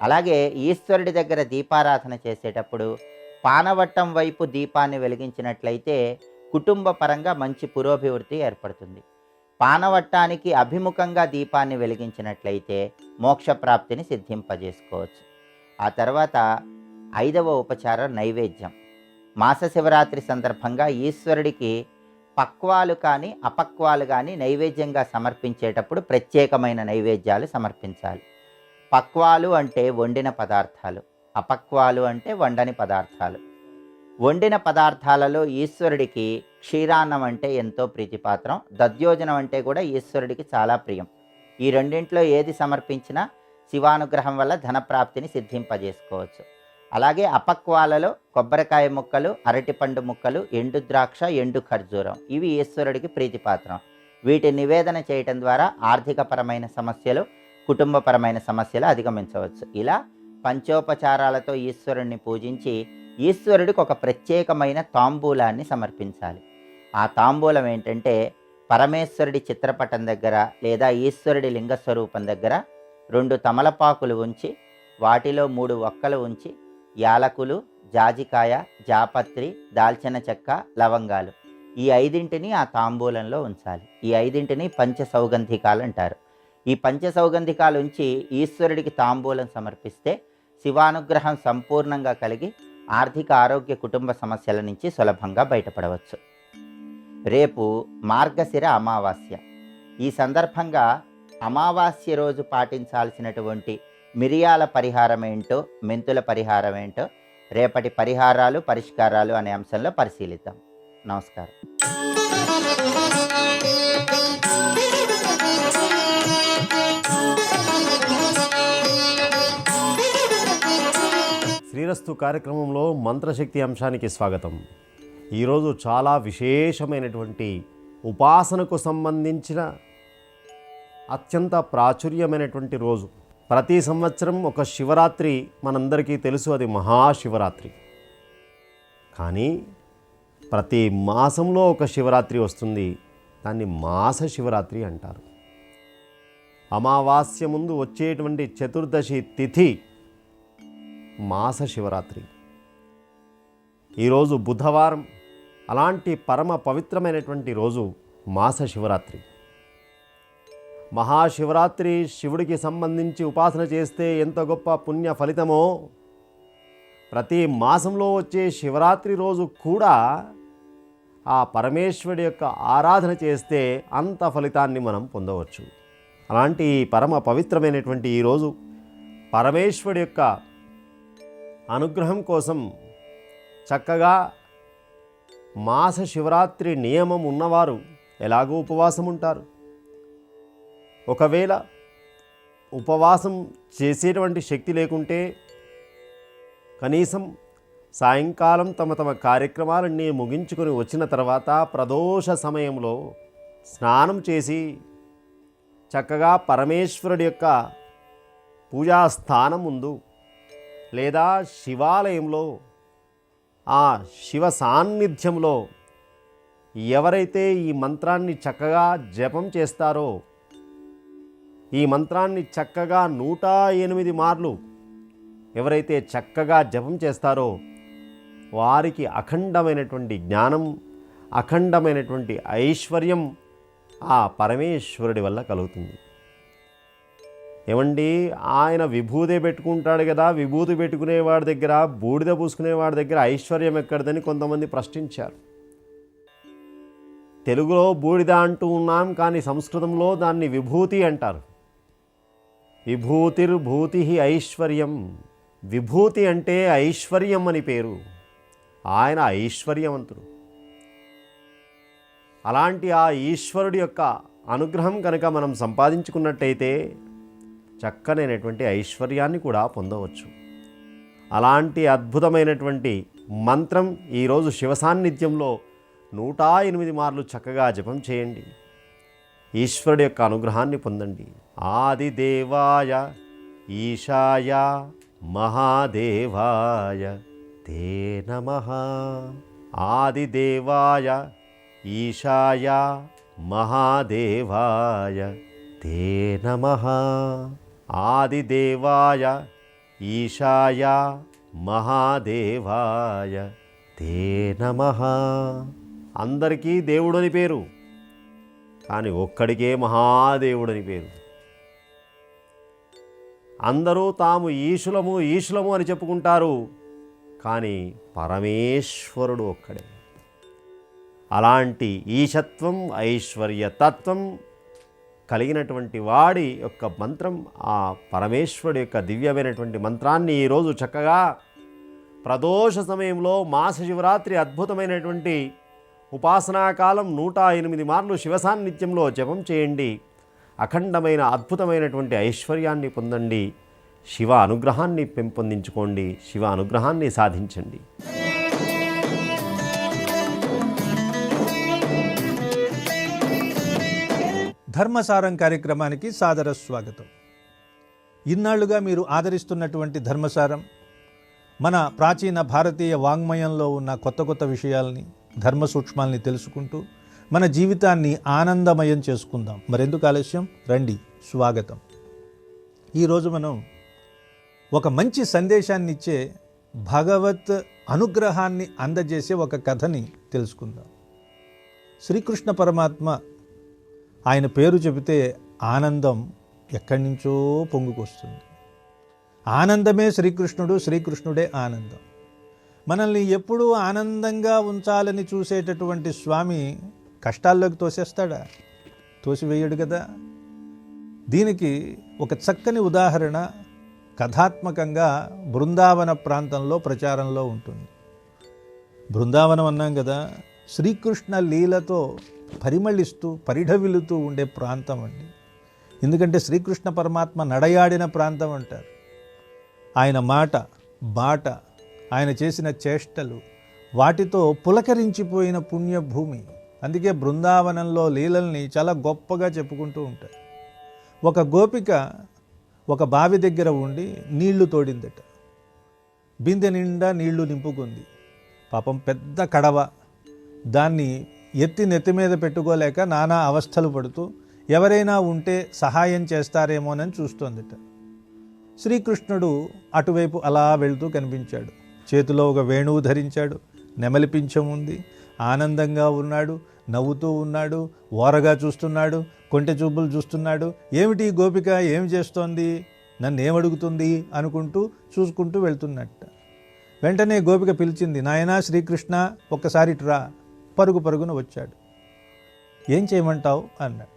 అలాగే ఈశ్వరుడి దగ్గర దీపారాధన చేసేటప్పుడు పానవట్టం వైపు దీపాన్ని వెలిగించినట్లయితే కుటుంబ పరంగా మంచి పురోభివృద్ధి ఏర్పడుతుంది. పానవట్టానికి అభిముఖంగా దీపాన్ని వెలిగించినట్లయితే మోక్షప్రాప్తిని సిద్ధింపజేసుకోవచ్చు. ఆ తర్వాత 5వ ఉపచారం నైవేద్యం. మాస శివరాత్రి సందర్భంగా ఈశ్వరుడికి పక్వాలు కానీ అపక్వాలు కానీ నైవేద్యంగా సమర్పించేటప్పుడు ప్రత్యేకమైన నైవేద్యాలు సమర్పించాలి. పక్వాలు అంటే వండిన పదార్థాలు, అపక్వాలు అంటే వండని పదార్థాలు. వండిన పదార్థాలలో ఈశ్వరుడికి క్షీరాన్నం అంటే ఎంతో ప్రీతిపాత్రం, దధ్యోజనం అంటే కూడా ఈశ్వరుడికి చాలా ప్రియం. ఈ 2ంట్లో ఏది సమర్పించినా శివానుగ్రహం వల్ల ధనప్రాప్తిని సిద్ధింపజేసుకోవచ్చు. అలాగే అపక్వాలలో కొబ్బరికాయ ముక్కలు, అరటిపండు ముక్కలు, ఎండు ద్రాక్ష, ఎండు ఖర్జూరం ఇవి ఈశ్వరుడికి ప్రీతిపాత్రం. వీటి నివేదన చేయటం ద్వారా ఆర్థికపరమైన సమస్యలు, కుటుంబపరమైన సమస్యలు అధిగమించవచ్చు. ఇలా పంచోపచారాలతో ఈశ్వరుణ్ణి పూజించి ఈశ్వరుడికి ఒక ప్రత్యేకమైన తాంబూలాన్ని సమర్పించాలి. ఆ తాంబూలం ఏంటంటే పరమేశ్వరుడి చిత్రపటం దగ్గర లేదా ఈశ్వరుడి లింగస్వరూపం దగ్గర 2 తమలపాకులు ఉంచి వాటిలో 3 ఒక్కలు ఉంచి యాలకులు, జాజికాయ, జాపత్రి, దాల్చిన చెక్క, లవంగాలు ఈ 5ంటిని ఆ తాంబూలంలో ఉంచాలి. ఈ 5ంటిని పంచసౌగంధికాలు అంటారు. ఈ పంచసౌగంధికాలు ఉంచి ఈశ్వరుడికి తాంబూలం సమర్పిస్తే శివానుగ్రహం సంపూర్ణంగా కలిగి ఆర్థిక ఆరోగ్య కుటుంబ సమస్యల నుంచి సులభంగా బయటపడవచ్చు. రేపు మార్గశిర అమావాస్య. ఈ సందర్భంగా అమావాస్య రోజు పాటించాల్సినటువంటి మిరియాల పరిహారం ఏంటో, మెంతుల పరిహారం ఏంటో రేపటి పరిహారాలు పరిష్కారాలు అనే అంశంలో పరిశీలిద్దాం. నమస్కారం. శ్రీరస్తు కార్యక్రమంలో మంత్రశక్తి అంశానికి స్వాగతం. ఈరోజు చాలా విశేషమైనటువంటి ఉపాసనకు సంబంధించిన అత్యంత ప్రాచుర్యమైనటువంటి రోజు. ప్రతి సంవత్సరం ఒక శివరాత్రి మనందరికీ తెలుసు, అది మహాశివరాత్రి. కానీ ప్రతి మాసంలో ఒక శివరాత్రి వస్తుంది, దాన్ని మాస శివరాత్రి అంటారు. అమావాస్య ముందు వచ్చేటువంటి చతుర్దశి తిథి మాస శివరాత్రి. ఈరోజు బుధవారం, అలాంటి పరమ పవిత్రమైనటువంటి రోజు మాస శివరాత్రి. మహాశివరాత్రి శివుడికి సంబంధించి ఉపాసన చేస్తే ఎంత గొప్ప పుణ్య ఫలితమో, ప్రతి మాసంలో వచ్చే శివరాత్రి రోజు కూడా ఆ పరమేశ్వరుడి యొక్క ఆరాధన చేస్తే అంత ఫలితాన్ని మనం పొందవచ్చు. అలాంటి పరమ పవిత్రమైనటువంటి ఈరోజు పరమేశ్వరుడి యొక్క అనుగ్రహం కోసం చక్కగా మాస శివరాత్రి నియమం ఉన్నవారు ఎలాగో ఉపవాసం ఉంటారు. ఒకవేళ ఉపవాసం చేసేటువంటి శక్తి లేకుంటే కనీసం సాయంకాలం తమ తమ కార్యక్రమాలన్నీ ముగించుకొని వచ్చిన తర్వాత ప్రదోష సమయంలో స్నానం చేసి చక్కగా పరమేశ్వరుడి యొక్క పూజాస్థానం ముందు లేదా శివాలయంలో ఆ శివ సాన్నిధ్యంలో ఎవరైతే ఈ మంత్రాన్ని చక్కగా జపం చేస్తారో, ఈ మంత్రాన్ని చక్కగా 108 మార్లు ఎవరైతే చక్కగా జపం చేస్తారో వారికి అఖండమైనటువంటి జ్ఞానం, అఖండమైనటువంటి ఐశ్వర్యం ఆ పరమేశ్వరుడి వల్ల కలుగుతుంది. ఏమండి, ఆయన విభూదే పెట్టుకుంటాడు కదా, విభూతి పెట్టుకునేవాడి దగ్గర, బూడిద పూసుకునేవాడి దగ్గర ఐశ్వర్యం ఎక్కడిదని కొంతమంది ప్రశ్నించారు. తెలుగులో బూడిద అంటూ ఉన్నాం, కానీ సంస్కృతంలో దాన్ని విభూతి అంటారు. విభూతిర్భూతి ఐశ్వర్యం. విభూతి అంటే ఐశ్వర్యం అని పేరు. ఆయన ఐశ్వర్యవంతుడు. అలాంటి ఆ ఈశ్వరుడి యొక్క అనుగ్రహం కనుక మనం సంపాదించుకున్నట్టయితే చక్కనైనటువంటి ఐశ్వర్యాన్ని కూడా పొందవచ్చు. అలాంటి అద్భుతమైనటువంటి మంత్రం ఈరోజు శివ సాన్నిధ్యంలో 108 మార్లు చక్కగా జపం చేయండి. ఈశ్వరుడి యొక్క అనుగ్రహాన్ని పొందండి. ఆదిదేవాయ ఈశాయ మహాదేవాయ తే నమః. ఆదిదేవాయ ఈశాయ మహాదేవాయ తే నమః. ఆదిదేవాయ ఈశాయ మహాదేవాయ తే నమః. అందరికీ దేవుడని పేరు, కానీ ఒక్కడికే మహాదేవుడని పేరు. అందరూ తాము ఈశులము ఈశులము అని చెప్పుకుంటారు, కానీ పరమేశ్వరుడు ఒక్కడే. అలాంటి ఈశత్వం, ఐశ్వర్య తత్వం కలిగినటువంటి వాడి యొక్క మంత్రం, ఆ పరమేశ్వరుడి యొక్క దివ్యమైనటువంటి మంత్రాన్ని ఈరోజు చక్కగా ప్రదోష సమయంలో మాస శివరాత్రి అద్భుతమైనటువంటి ఉపాసనాకాలం 108 మార్లు శివ సాన్నిధ్యంలో జపం చేయండి. అఖండమైన అద్భుతమైనటువంటి ఐశ్వర్యాన్ని పొందండి. శివ అనుగ్రహాన్ని పెంపొందించుకోండి. శివ అనుగ్రహాన్ని సాధించండి. ధర్మసారం కార్యక్రమానికి సాదర స్వాగతం. ఇన్నాళ్లుగా మీరు ఆదరిస్తున్నటువంటి ధర్మసారం మన ప్రాచీన భారతీయ వాంగ్మయంలో ఉన్న కొత్త కొత్త విషయాల్ని, ధర్మ సూక్ష్మాల్ని తెలుసుకుంటూ మన జీవితాన్ని ఆనందమయం చేసుకుందాం. మరెందుకు ఆలస్యం, రండి, స్వాగతం. ఈరోజు మనం ఒక మంచి సందేశాన్ని ఇచ్చే, భగవత్ అనుగ్రహాన్ని అందజేసే ఒక కథని తెలుసుకుందాం. శ్రీకృష్ణ పరమాత్మ, ఆయన పేరు చెబితే ఆనందం ఎక్కడి నుంచో పొంగుకొస్తుంది. ఆనందమే శ్రీకృష్ణుడు, శ్రీకృష్ణుడే ఆనందం. మనల్ని ఎప్పుడూ ఆనందంగా ఉంచాలని చూసేటటువంటి స్వామి కష్టాల్లోకి తోసేస్తాడా? తోసివేయడు కదా. దీనికి ఒక చక్కని ఉదాహరణ కథాత్మకంగా బృందావన ప్రాంతంలో ప్రచారంలో ఉంటుంది. బృందావనం అన్నాం కదా, శ్రీకృష్ణ లీలతో పరిమళిస్తూ పరిఢవిల్లుతూ ఉండే ప్రాంతం అండి. ఎందుకంటే శ్రీకృష్ణ పరమాత్మ నడయాడిన ప్రాంతం అంటారు. ఆయన మాట, బాట, ఆయన చేసిన చేష్టలు, వాటితో పులకరించిపోయిన పుణ్యభూమి. అందుకే బృందావనంలో లీలల్ని చాలా గొప్పగా చెప్పుకుంటూ ఉంటారు. ఒక గోపిక ఒక బావి దగ్గర ఉండి నీళ్లు తోడిందట. బిందె నిండా నీళ్లు నింపుకుంది. పాపం పెద్ద కడవ, దాన్ని ఎత్తి నెత్తి మీద పెట్టుకోలేక నానా అవస్థలు పడుతూ ఎవరైనా ఉంటే సహాయం చేస్తారేమోనని చూస్తోందిట. శ్రీకృష్ణుడు అటువైపు అలా వెళ్తూ కనిపించాడు. చేతిలో ఒక వేణువు ధరించాడు, నెమలి పింఛం ఉంది, ఆనందంగా ఉన్నాడు, నవ్వుతూ ఉన్నాడు, ఓరగా చూస్తున్నాడు, కొంటె చూపులు చూస్తున్నాడు. ఏమిటి గోపిక ఏం చేస్తోంది, నన్ను ఏమడుగుతుంది అనుకుంటూ చూసుకుంటూ వెళ్తున్నట్ట. వెంటనే గోపిక పిలిచింది, నాయనా శ్రీకృష్ణ ఒక్కసారి ఇటురా. పరుగు పరుగున వచ్చాడు. ఏం చేయమంటావు అన్నాడు.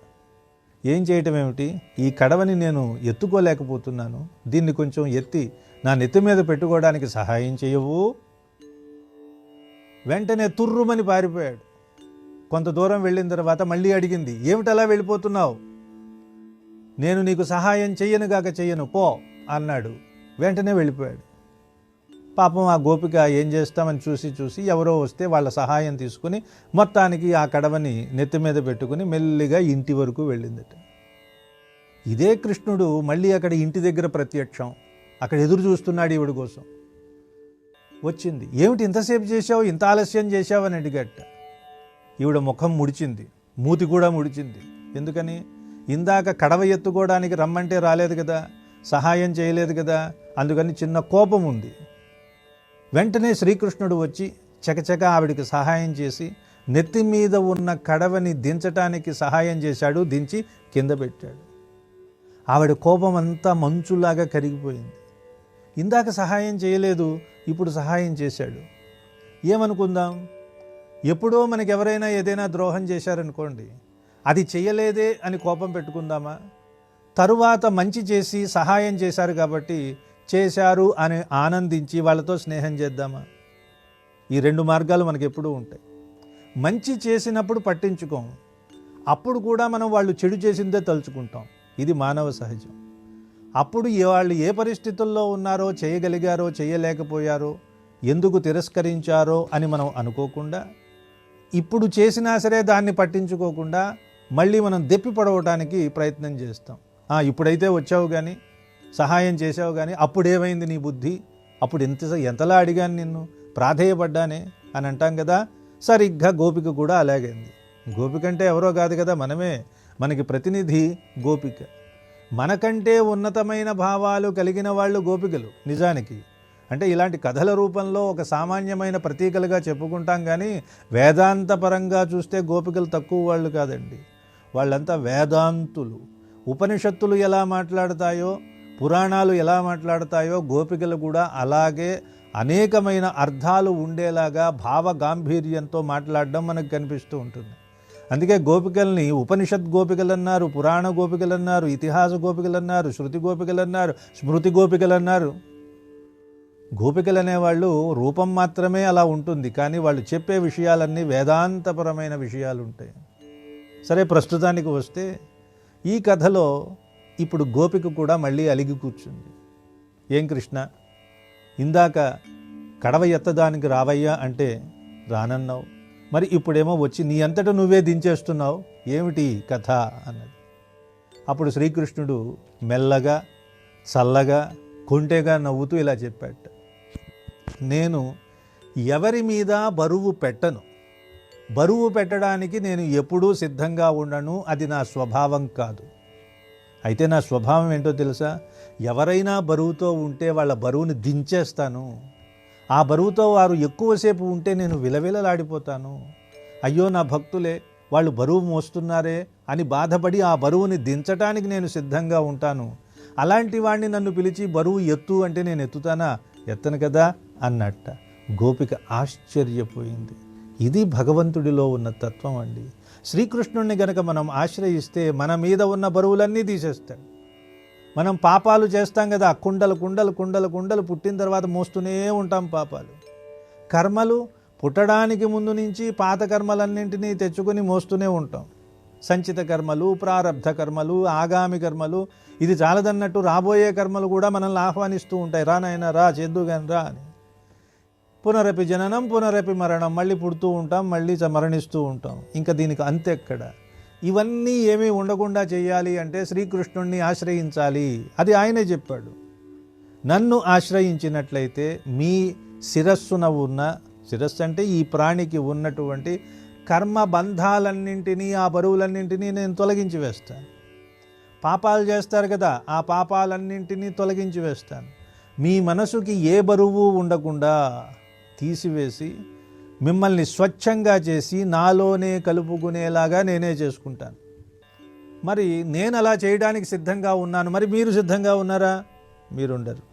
ఏం చేయటం ఏమిటి, ఈ కడవని నేను ఎత్తుకోలేకపోతున్నాను, దీన్ని కొంచెం ఎత్తి నా నెత్తి మీద పెట్టుకోవడానికి సహాయం చేయవు. వెంటనే తుర్రుమని పారిపోయాడు. కొంత దూరం వెళ్ళిన తర్వాత మళ్ళీ అడిగింది, ఏమిటలా వెళ్ళిపోతున్నావు, నేను నీకు సహాయం చెయ్యనుగాక చెయ్యను పో అన్నాడు. వెంటనే వెళ్ళిపోయాడు. పాపం ఆ గోపిక ఏం చేస్తామని చూసి ఎవరో వస్తే వాళ్ళ సహాయం తీసుకుని మొత్తానికి ఆ కడవని నెత్తి మీద పెట్టుకుని మెల్లిగా ఇంటి వరకు వెళ్ళిందట. ఇదే కృష్ణుడు మళ్ళీ అక్కడ ఇంటి దగ్గర ప్రత్యక్షం. అక్కడ ఎదురు చూస్తున్నాడు ఈవిడ కోసం. వచ్చింది, ఏమిటి ఇంతసేపు చేశావు, ఇంత ఆలస్యం చేశావు అని అడిగట్ట. ఈవిడ ముఖం ముడిచింది, మూతి కూడా ముడిచింది. ఎందుకని, ఇందాక కడవ ఎత్తుకోవడానికి రమ్మంటే రాలేదు కదా, సహాయం చేయలేదు కదా, అందుకని చిన్న కోపం ఉంది. వెంటనే శ్రీకృష్ణుడు వచ్చి చకచక ఆవిడికి సహాయం చేసి నెత్తి మీద ఉన్న కడవని దించటానికి సహాయం చేశాడు. దించి కింద పెట్టాడు. ఆవిడ కోపం అంతా మంచులాగా కరిగిపోయింది. ఇందాక సహాయం చేయలేదు, ఇప్పుడు సహాయం చేశాడు. ఏమనుకుందాం, ఎప్పుడో మనకి ఎవరైనా ఏదైనా ద్రోహం చేశారనుకోండి, అది చెయ్యలేదే అని కోపం పెట్టుకుందామా? తరువాత మంచి చేసి సహాయం చేశారు కాబట్టి చేశారు అని ఆనందించి వాళ్ళతో స్నేహం చేద్దామా? ఈ రెండు మార్గాలు మనకు ఎప్పుడూ ఉంటాయి. మంచి చేసినప్పుడు పట్టించుకోం, అప్పుడు కూడా మనం వాళ్ళు చెడు చేసిందే తలుచుకుంటాం. ఇది మానవ సహజం. అప్పుడు వాళ్ళు ఏ పరిస్థితుల్లో ఉన్నారో, చేయగలిగారో చేయలేకపోయారో, ఎందుకు తిరస్కరించారో అని మనం అనుకోకుండా, ఇప్పుడు చేసినా సరే దాన్ని పట్టించుకోకుండా మళ్ళీ మనం దెప్పి పడవటానికి ప్రయత్నం చేస్తాం. ఇప్పుడైతే వచ్చావు కానీ, సహాయం చేసావు కానీ, అప్పుడేమైంది నీ బుద్ధి, అప్పుడు ఎంతలా అడిగాను నిన్ను, ప్రాధేయపడ్డానే అని అంటాం కదా. సరిగ్గా గోపిక కూడా అలాగైంది. గోపిక అంటే ఎవరో కాదు కదా, మనమే. మనకి ప్రతినిధి గోపిక. మనకంటే ఉన్నతమైన భావాలు కలిగిన వాళ్ళు గోపికలు నిజానికి. అంటే ఇలాంటి కథల రూపంలో ఒక సామాన్యమైన ప్రతీకలుగా చెప్పుకుంటాం కానీ వేదాంతపరంగా చూస్తే గోపికలు తక్కువ వాళ్ళు కాదండి. వాళ్ళంతా వేదాంతులు. ఉపనిషత్తులు ఎలా మాట్లాడతాయో, పురాణాలు ఎలా మాట్లాడతాయో, గోపికలు కూడా అలాగే అనేకమైన అర్థాలు ఉండేలాగా భావ గాంభీర్యంతో మాట్లాడడం మనకు కనిపిస్తూ ఉంటుంది. అందుకే గోపికల్ని ఉపనిషత్ గోపికలు అన్నారు, పురాణ గోపికలు అన్నారు, ఇతిహాస గోపికలు అన్నారు, శృతి గోపికలు అన్నారు, స్మృతి గోపికలు అన్నారు. గోపికలు అనేవాళ్ళు రూపం మాత్రమే అలా ఉంటుంది, కానీ వాళ్ళు చెప్పే విషయాలన్నీ వేదాంతపరమైన విషయాలు ఉంటాయి. సరే, ప్రస్తుతానికి వస్తే ఈ కథలో ఇప్పుడు గోపిక కూడా మళ్ళీ అలిగి కూర్చుంది. ఏం కృష్ణ, ఇందాక కడవ ఎత్తడానికి రావయ్యా అంటే రానన్నావు, మరి ఇప్పుడేమో వచ్చి నీ అంతట నువ్వే దించేస్తున్నావు, ఏమిటి కథ అన్నది. అప్పుడు శ్రీకృష్ణుడు మెల్లగా చల్లగా కొంటెగా నవ్వుతూ ఇలా చెప్పాట, నేను ఎవరి మీద బరువు పెట్టను, బరువు పెట్టడానికి నేను ఎప్పుడూ సిద్ధంగా ఉండను, అది నా స్వభావం కాదు. అయితే నా స్వభావం ఏంటో తెలుసా, ఎవరైనా బరువుతో ఉంటే వాళ్ళ బరువుని దించేస్తాను. ఆ బరువుతో వారు ఎక్కువసేపు ఉంటే నేను విలవిలలాడిపోతాను. అయ్యో నా భక్తులే, వాళ్ళు బరువు మోస్తున్నారే అని బాధపడి ఆ బరువుని దించటానికి నేను సిద్ధంగా ఉంటాను. అలాంటి వాడిని నన్ను పిలిచి బరువు ఎత్తు అంటే నేను ఎత్తుతానా? ఎత్తను కదా అన్నట్ట. గోపిక ఆశ్చర్యపోయింది. ఇది భగవంతుడిలో ఉన్న తత్వం అండి. శ్రీకృష్ణుడిని గనక మనం ఆశ్రయిస్తే మన మీద ఉన్న బరువులన్నీ తీసేస్తాడు. మనం పాపాలు చేస్తాం కదా, కుండలు కుండలు కుండలు కుండలు పుట్టిన తర్వాత మోస్తూనే ఉంటాం పాపాలు. కర్మలు పుట్టడానికి ముందు నుంచి పాత కర్మలన్నింటినీ తెచ్చుకొని మోస్తూనే ఉంటాం. సంచిత కర్మలు, ప్రారబ్ధ కర్మలు, ఆగామి కర్మలు. ఇది చాలదన్నట్టు రాబోయే కర్మలు కూడా మనల్ని ఆహ్వానిస్తూ ఉంటాయి. రా నాయనా రా, చేద్దు కానీ రా అని. పునరపి జననం పునరపి మరణం, మళ్ళీ పుడుతూ ఉంటాం, మళ్ళీ మరణిస్తూ ఉంటాం. ఇంకా దీనికి అంతెక్కడ? ఇవన్నీ ఏమీ ఉండకుండా చేయాలి అంటే శ్రీకృష్ణుణ్ణి ఆశ్రయించాలి. అది ఆయనే చెప్పాడు. నన్ను ఆశ్రయించినట్లయితే మీ శిరస్సున ఉన్న, శిరస్సు అంటే ఈ ప్రాణికి ఉన్నటువంటి కర్మ బంధాలన్నింటినీ, ఆ బరువులన్నింటినీ నేను తొలగించి వేస్తాను. పాపాలు చేస్తారు కదా, ఆ పాపాలన్నింటినీ తొలగించి వేస్తాను. మీ మనసుకి ఏ బరువు ఉండకుండా తీసివేసి మిమ్మల్ని స్వచ్ఛంగా చేసి నాలోనే కలుపుకునేలాగా నేనే చేసుకుంటాను. మరి నేను అలా చేయడానికి సిద్ధంగా ఉన్నాను. మరి మీరు సిద్ధంగా ఉన్నారా? మీరు ఉండరు.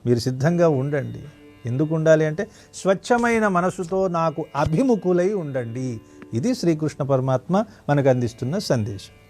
మీరు సిద్ధంగా ఉండండి. ఎందుకు ఉండాలి అంటే స్వచ్ఛమైన మనసుతో నాకు అభిముఖులై ఉండండి. ఇది శ్రీకృష్ణ పరమాత్మ మనకు అందిస్తున్న సందేశం.